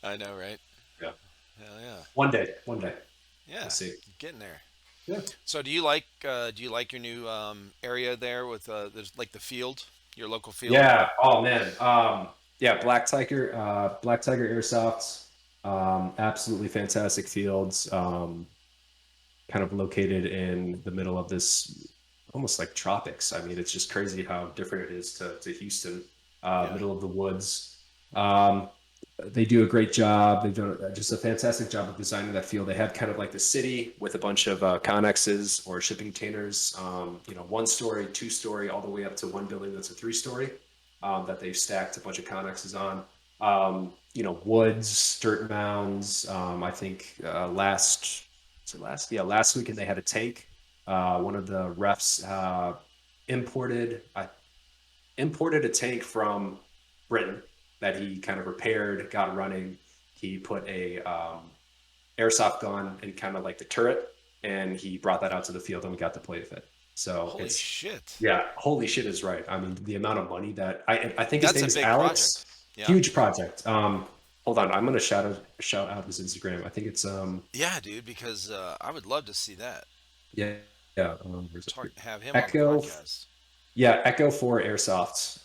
I know, right? Yeah. Hell yeah. One day, we'll Yeah. see. Getting there. Yeah. So do you like your new area there with there's like the field, your local field? Yeah. Oh man. Yeah. Black Tiger Airsoft. Absolutely fantastic fields. Kind of located in the middle of this almost like tropics. I mean, it's just crazy how different it is to Houston, Yeah. middle of the woods. Um, they do a great job. They've done just a fantastic job of designing that field. They have kind of like the city with a bunch of connexes or shipping containers, 1 story, 2 story, all the way up to one building that's a 3 story that they've stacked a bunch of connexes on. Woods, dirt mounds. I think last weekend they had a tank. One of the refs imported imported a tank from Britain that he kind of repaired, got running. He put a airsoft gun in kind of like the turret, and he brought that out to the field, and we got to play with it. So Holy it's shit. yeah, holy shit is right. I mean, the amount of money that I think his That's name a is big project. Alex. Yeah. Huge project. Hold on, I'm gonna shout out his Instagram. I think it's Yeah, dude, because I would love to see that. yeah, yeah. Where's it Talk here? have him on the Echo. podcast. Yeah, Echo for Airsoft.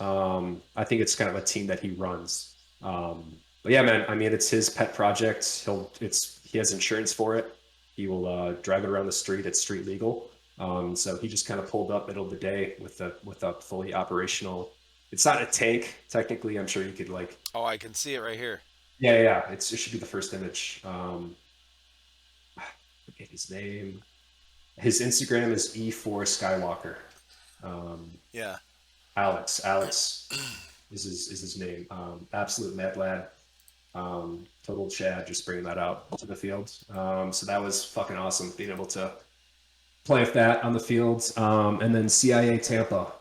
I think it's kind of a team that he runs. But yeah, man, I mean, it's his pet project. He has insurance for it. He will drive it around the street. It's street legal. So he just kind of pulled up middle of the day with a fully operational. It's not a tank technically. I'm sure you could like. Oh, I can see it right here. Yeah. It should be the first image. I forget his name. His Instagram is E4 Skywalker. Um, Yeah. Alex is his name. Absolute mad lad. Total Chad, just bringing that out to the field. So that was fucking awesome being able to play with that on the field. And then CIA Tampa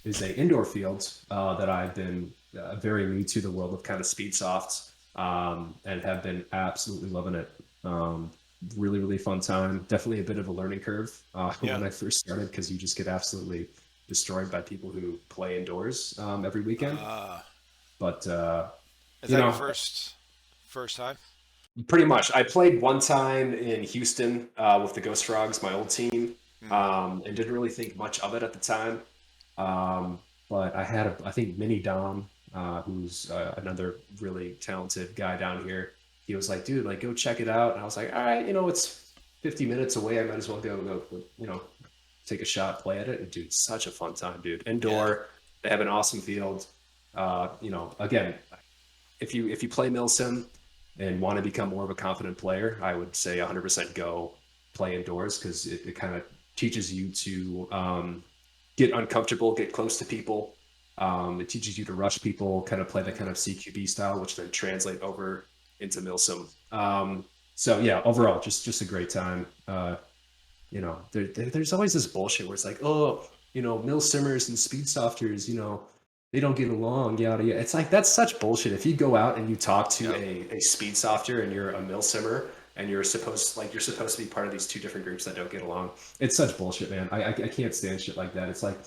is a indoor field that I've been very new to the world of kind of speed softs and have been absolutely loving it. Really, really fun time. Definitely a bit of a learning curve Yeah. when I first started because you just get absolutely destroyed by people who play indoors every weekend. Uh, But is you that your know, first time? pretty much. I played one time in Houston with the Ghost Frogs, my old team, Hmm. and didn't really think much of it at the time. Um, but I think Mini Dom, who's another really talented guy down here. He was like, "Dude, like, go check it out." And I was like, "All right, it's 50 minutes away. I might as well go, take a shot, play at it." And dude, such a fun time, dude. Yeah. Indoor, they have an awesome field. Again, if you play Milsim and want to become more of a confident player, I would say 100% go play indoors because it kind of teaches you to get uncomfortable, get close to people. It teaches you to rush people, kind of play the kind of CQB style, which then translate over into Milsim. So yeah, overall, just a great time. There's always this bullshit where it's like, oh, mill simmers and speed softers, they don't get along, yada yada. It's like that's such bullshit. If you go out and you talk to Yep. a speed softer and you're a mill simmer and you're supposed to be part of these two different groups that don't get along, it's such bullshit, man. I can't stand shit like that. It's like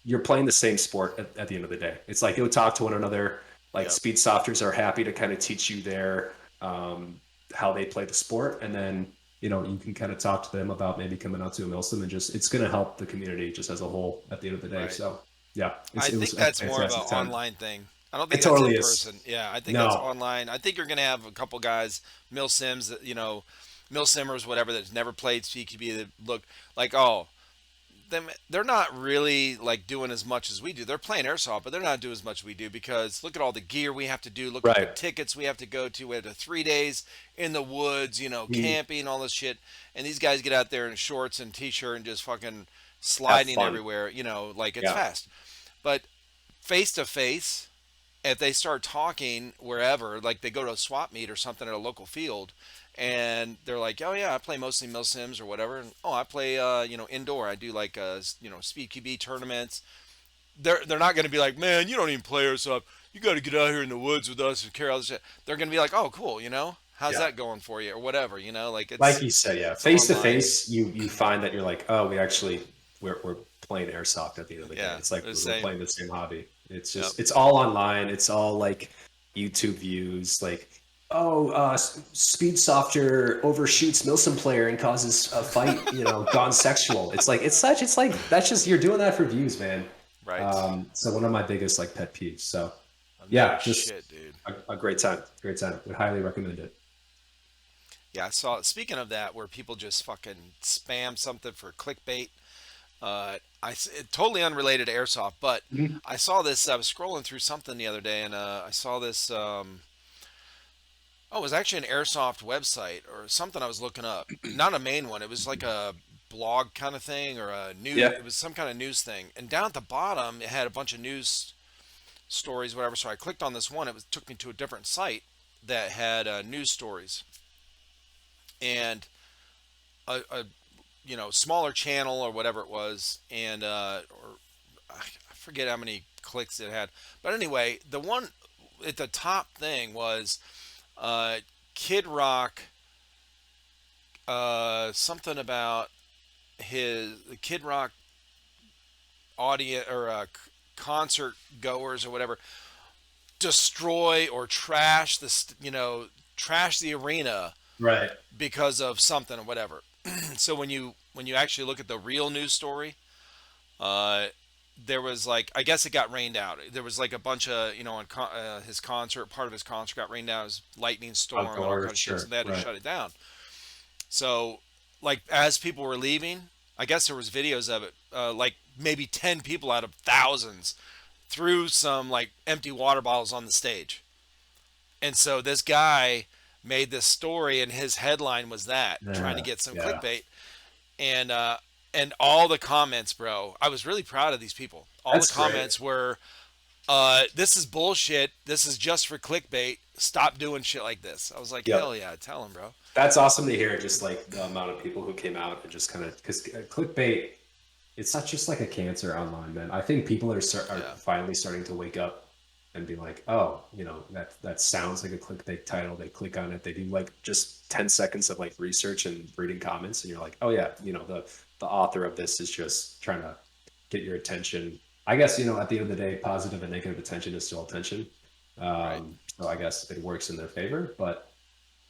you're playing the same sport at the end of the day. It's like you'll talk to one another. Like Yep. speed softers are happy to kind of teach you their how they play the sport, and then you can kind of talk to them about maybe coming out to a Milsim and just it's going to help the community just as a whole at the end of the day. Right. So yeah, I it was think a that's more of an fantastic time. online thing. I don't It think that's in totally is. person. Yeah, I think that's No, online. I think you're gonna have a couple guys, Mill Sims, that milsimmers, whatever, that's never played CQB, that look like, oh, they're not really like doing as much as we do. They're playing airsoft, but they're not doing as much as we do, because look at all the gear we have to do. Look at the Right. tickets we have to go to. We had 3 days in the woods, Mm. camping, all this shit. And these guys get out there in shorts and t-shirt and just fucking Have sliding fun. everywhere. Like it's Yeah. fast. But face to face, if they start talking wherever, like they go to a swap meet or something at a local field, and they're like, "Oh yeah, I play mostly mil sims or whatever." And, "Oh, I play, indoor. I do like, speed QB tournaments." They're not going to be like, "Man, you don't even play airsoft. You got to get out here in the woods with us and carry all this shit." They're going to be like, "Oh, cool. How's Yeah. that going for you or whatever." Like Like you said, yeah, it's face to online. face, you find that you're like, oh, we're playing airsoft at the end of the day. Yeah, It's like they're the we're same. playing the same hobby. It's Yep. just it's all online. It's all like YouTube views, like oh, Speed Softer overshoots Milsim player and causes a fight, gone sexual. It's like that's just you're doing that for views, man. Right. So one of my biggest like pet peeves. So No yeah, just shit, dude. a great time, great time. Would highly recommend it. Yeah, I saw. Speaking of that, where people just fucking spam something for clickbait. Totally unrelated to airsoft, but Mhm. I saw this. I was scrolling through something the other day, and I saw this. Oh, it was actually an airsoft website or something I was looking up. Not a main one. It was like a blog kind of thing, or a news. Yeah. It was some kind of news thing. And down at the bottom, it had a bunch of news stories, whatever. So I clicked on this one. Took me to a different site that had news stories, and a smaller channel or whatever it was, and or I forget how many clicks it had. But anyway, the one at the top thing was uh, Kid Rock, something about his Kid Rock audience or concert goers or whatever destroy or trash trash the arena Right. because of something or whatever. So when you actually look at the real news story, uh, there was like, I guess it got rained out. There was like a bunch of, on his concert, part of his concert got rained out. It was lightning storm and all kind Outdoors, of shit. So sure. they had to Right. shut it down. So like as people were leaving, I guess there was videos of it. Like maybe 10 people out of thousands threw some like empty water bottles on the stage. And so this guy made this story, and his headline was that, trying to Yeah. get some Yeah. clickbait. And all the comments, bro, I was really proud of these people. All the That's great. comments were, "This is bullshit. This is just for clickbait. Stop doing shit like this." I was like, hell Yep. yeah, tell him, bro. That's awesome to hear. Just like the amount of people who came out and just kind of because clickbait, it's not just like a cancer online, man. I think people are Yeah, finally starting to wake up and be like, oh, that sounds like a clickbait title. They click on it. They do like just 10 seconds of like research and reading comments, and you're like, oh yeah, the author of this is just trying to get your attention. I guess at the end of the day, positive and negative attention is still attention. right. So I guess it works in their favor, but.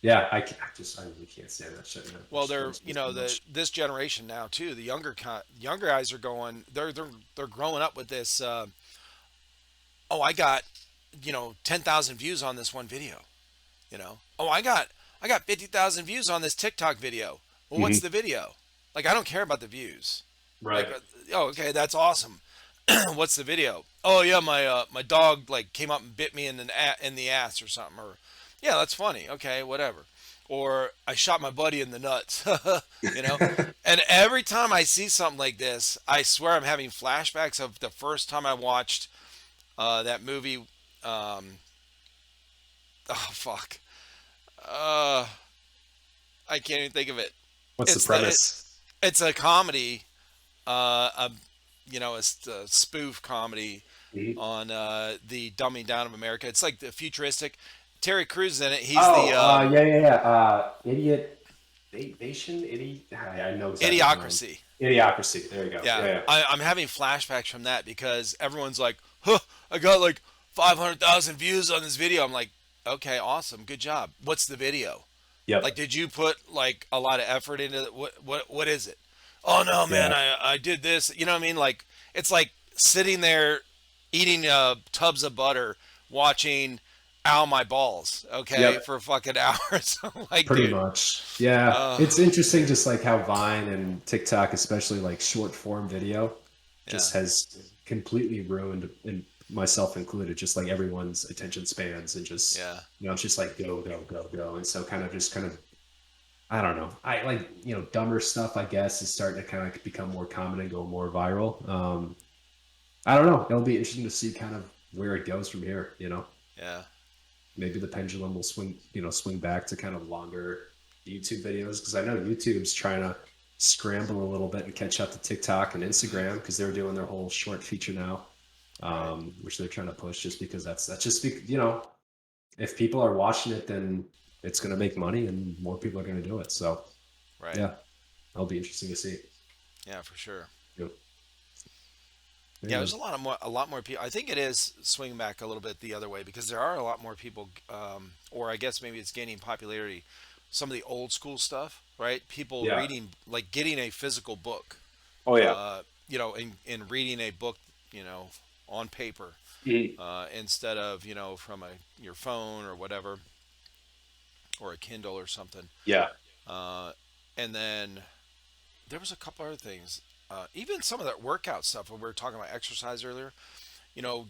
Yeah, I really can't stand that shit, man. It Well, just they're burns me so much. this generation now too. The younger guys are going. They're growing up with this. Oh, I got 10,000 views on this one video. Oh, I got 50,000 views on this TikTok video. Well, what's Hmm. the video? Like, I don't care about the views. Like, Right. oh, okay, that's awesome. What's the video? Oh yeah, my dog like came up and bit me in the ass or something. Or yeah, that's funny. Okay, whatever. Or I shot my buddy in the nuts. you know. And every time I see something like this, I swear I'm having flashbacks of the first time I watched that movie. Oh fuck. Uh, I can't even think of it. What's the It's the it, premise? it's a comedy. A it's a spoof comedy Mhm. on the dumbing down of America. It's like the futuristic. Terry Crews is in it. He's Oh, the yeah, yeah, yeah. Idiot Nation. I know exactly what you're on. Idiocracy. Idiocracy. There you go. Yeah, Yeah, I'm having flashbacks from that because everyone's like, "Huh, I got like 500,000 views on this video." I'm like, "Okay, awesome, good job. What's the video? yeah. Like, Yep. did you put like a lot of effort into it? What is it?" "Oh no, man, Yeah. I did this." You know what I mean? Like, it's like sitting there eating tubs of butter, watching ow my balls, okay, Yep. for fucking hours. I'm like, Pretty dude, much. Yeah. uh, It's interesting just like how Vine and TikTok, especially like short form video, yeah, just has completely ruined, and myself included, just like everyone's attention spans and just, yeah, it's just like go, go, go, go. And so kind of, I don't know. I like, dumber stuff, I guess, is starting to kind of become more common and go more viral. I don't know. It'll be interesting to see kind of where it goes from here. yeah. Maybe the pendulum will swing back to kind of longer YouTube videos, because I know YouTube's trying to scramble a little bit and catch up to TikTok and Hmm. Instagram, because they're doing their whole short feature now, Right, which they're trying to push, just because that's just if people are watching it, then it's going to make money and more people are going to do it. So right. yeah, that'll be interesting to see. Yeah, for sure. Yep. Hey, Yeah, there's man. a lot more people. I think it is swinging back a little bit the other way because there are a lot more people, or I guess maybe it's gaining popularity. Some of the old school stuff, right? People Yeah. reading, like getting a physical book, Oh yeah. in reading a book, you know, on paper, Mhm. instead of, from your phone or whatever, or a Kindle or something. Yeah. Uh, and then there was a couple other things. Even some of that workout stuff when we were talking about exercise earlier,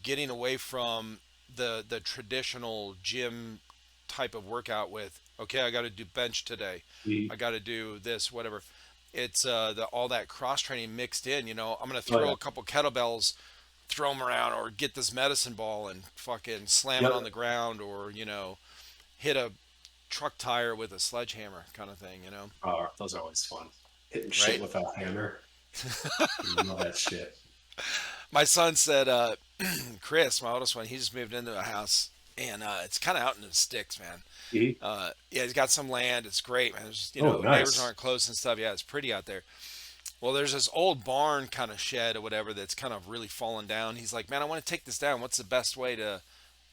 getting away from the traditional gym type of workout with, okay, I got to do bench today, I Mhm. got to do this, whatever. It's all that cross training mixed in. I'm gonna Oh throw yeah. a couple kettlebells, throw them around, or get this medicine ball and fucking slam it on the Yep. ground, or hit a truck tire with a sledgehammer, kind of thing. Oh, those are always fun. Hitting shit Right? with a hammer. Love that shit. My son said, Chris, my oldest one, he just moved into a house, and it's kind of out in the sticks, man. Mhm. Yeah, he's got some land. It's great, man. There's, Oh, neighbors nice. aren't close and stuff. Yeah, it's pretty out there. Well, there's this old barn kind of shed or whatever that's kind of really fallen down. He's like, man, I want to take this down. What's the best way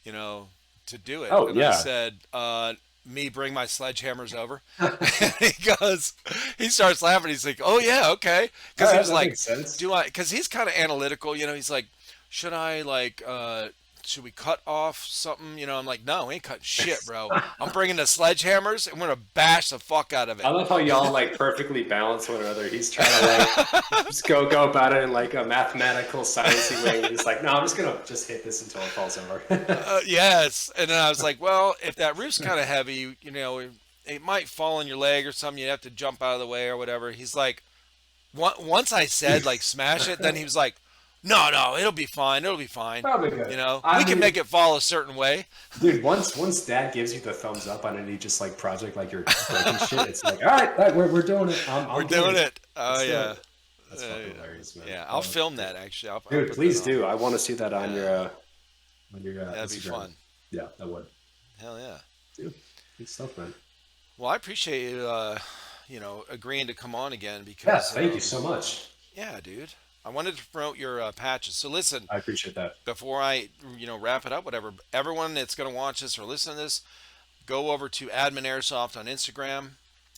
you know, to do it? Oh And I yeah. said, me bring my sledgehammers over. And he goes, he starts laughing. He's like, oh yeah, okay. All Because he right, was that like, makes sense. do I? Because he's kind of analytical. He's like, should I like, should we cut off something? I'm like, no, we ain't cutting shit, bro. I'm bringing the sledgehammers and we're gonna bash the fuck out of I it. love how y'all like perfectly balance one another. He's trying to like just go about it in like a mathematical sciencey way. He's like, no, I'm just gonna just hit this until it falls over. Yes. And then I was like, well, if that roof's kind of heavy, it might fall on your leg or something. You'd have to jump out of the way or whatever. He's like, once I said like smash it, then he was like, no, no, it'll be fine. It'll be fine. Probably good. We I can make mean, it fall a certain way. dude, once dad gives you the thumbs up on any just like project, like you're breaking shit, it's like, all right, we're doing it. We're I'm doing game. it. Oh Let's do yeah. it. That's fucking hilarious, man. Yeah. I'll Oh, that's film great. that actually. I'll Dude, put that please on. do. I want to see that Yeah. on your That'd be Instagram. fun. Yeah, that would. Hell yeah. Dude, good stuff, man. Well, I appreciate you, agreeing to come on again Yeah, because, thank you so much. yeah, dude. I wanted to promote your patches. So listen, I appreciate that. before I, wrap it up, whatever. Everyone that's going to watch this or listen to this, go over to Admin Airsoft on Instagram.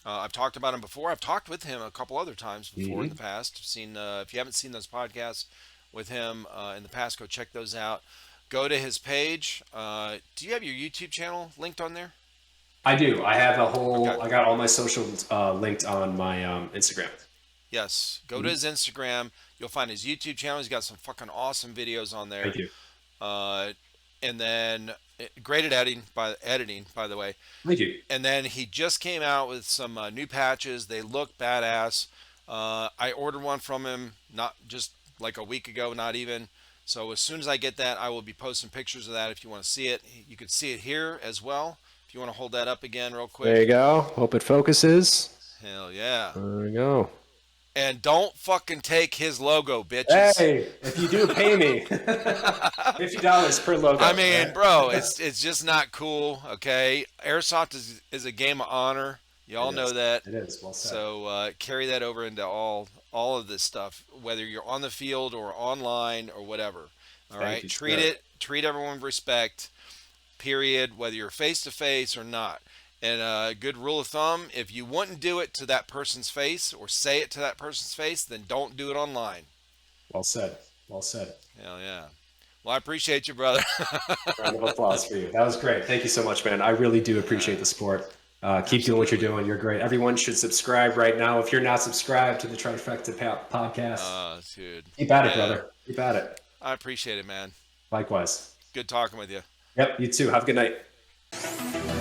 I've talked about him before. I've talked with him a couple other times before in the Hmm. past. Seen if you haven't seen those podcasts with him in the past, go check those out. Go to his page. Do you have your YouTube channel linked on there? I do. I have Okay. I got all my socials linked on my Instagram. Yes. Go to Mhm. his Instagram. You'll find his YouTube channel. He's got some fucking awesome videos on there. Thank you. Uh, and then great at editing, by the way. Thank you. And then he just came out with some new patches. They look badass. I ordered one from him not just like a week ago, not even. So as soon as I get that, I will be posting pictures of that if you want to see it. You can see it here as well. If you want to hold that up again real There you quick. go. Hope it focuses. Hell yeah. There we go. And don't fucking take his logo, bitches. Hey, if you do pay me, $50 per I logo. All mean, right. bro, it's just not cool. Okay, airsoft is a game of honor. You It all know is. that. It is. Well said. So carry that over into all of this stuff, whether you're on the field or online or whatever. All Thank right, you, sir. treat everyone with respect. Period. Whether you're face to face or not. And a good rule of thumb: if you wouldn't do it to that person's face or say it to that person's face, then don't do it online. Well said. Well said. Hell yeah. Well, I appreciate you, brother. Round of applause for you. That was great. Thank you so much, man. I really do appreciate the sport. Keep doing what you're Absolutely. doing. You're great. Everyone should subscribe right now. If you're not subscribed to the Trifecta podcast, Dude. keep at it, Yeah, brother. Keep at it. I appreciate it, man. Likewise. Good talking with you. Yep, you too. Have a good night.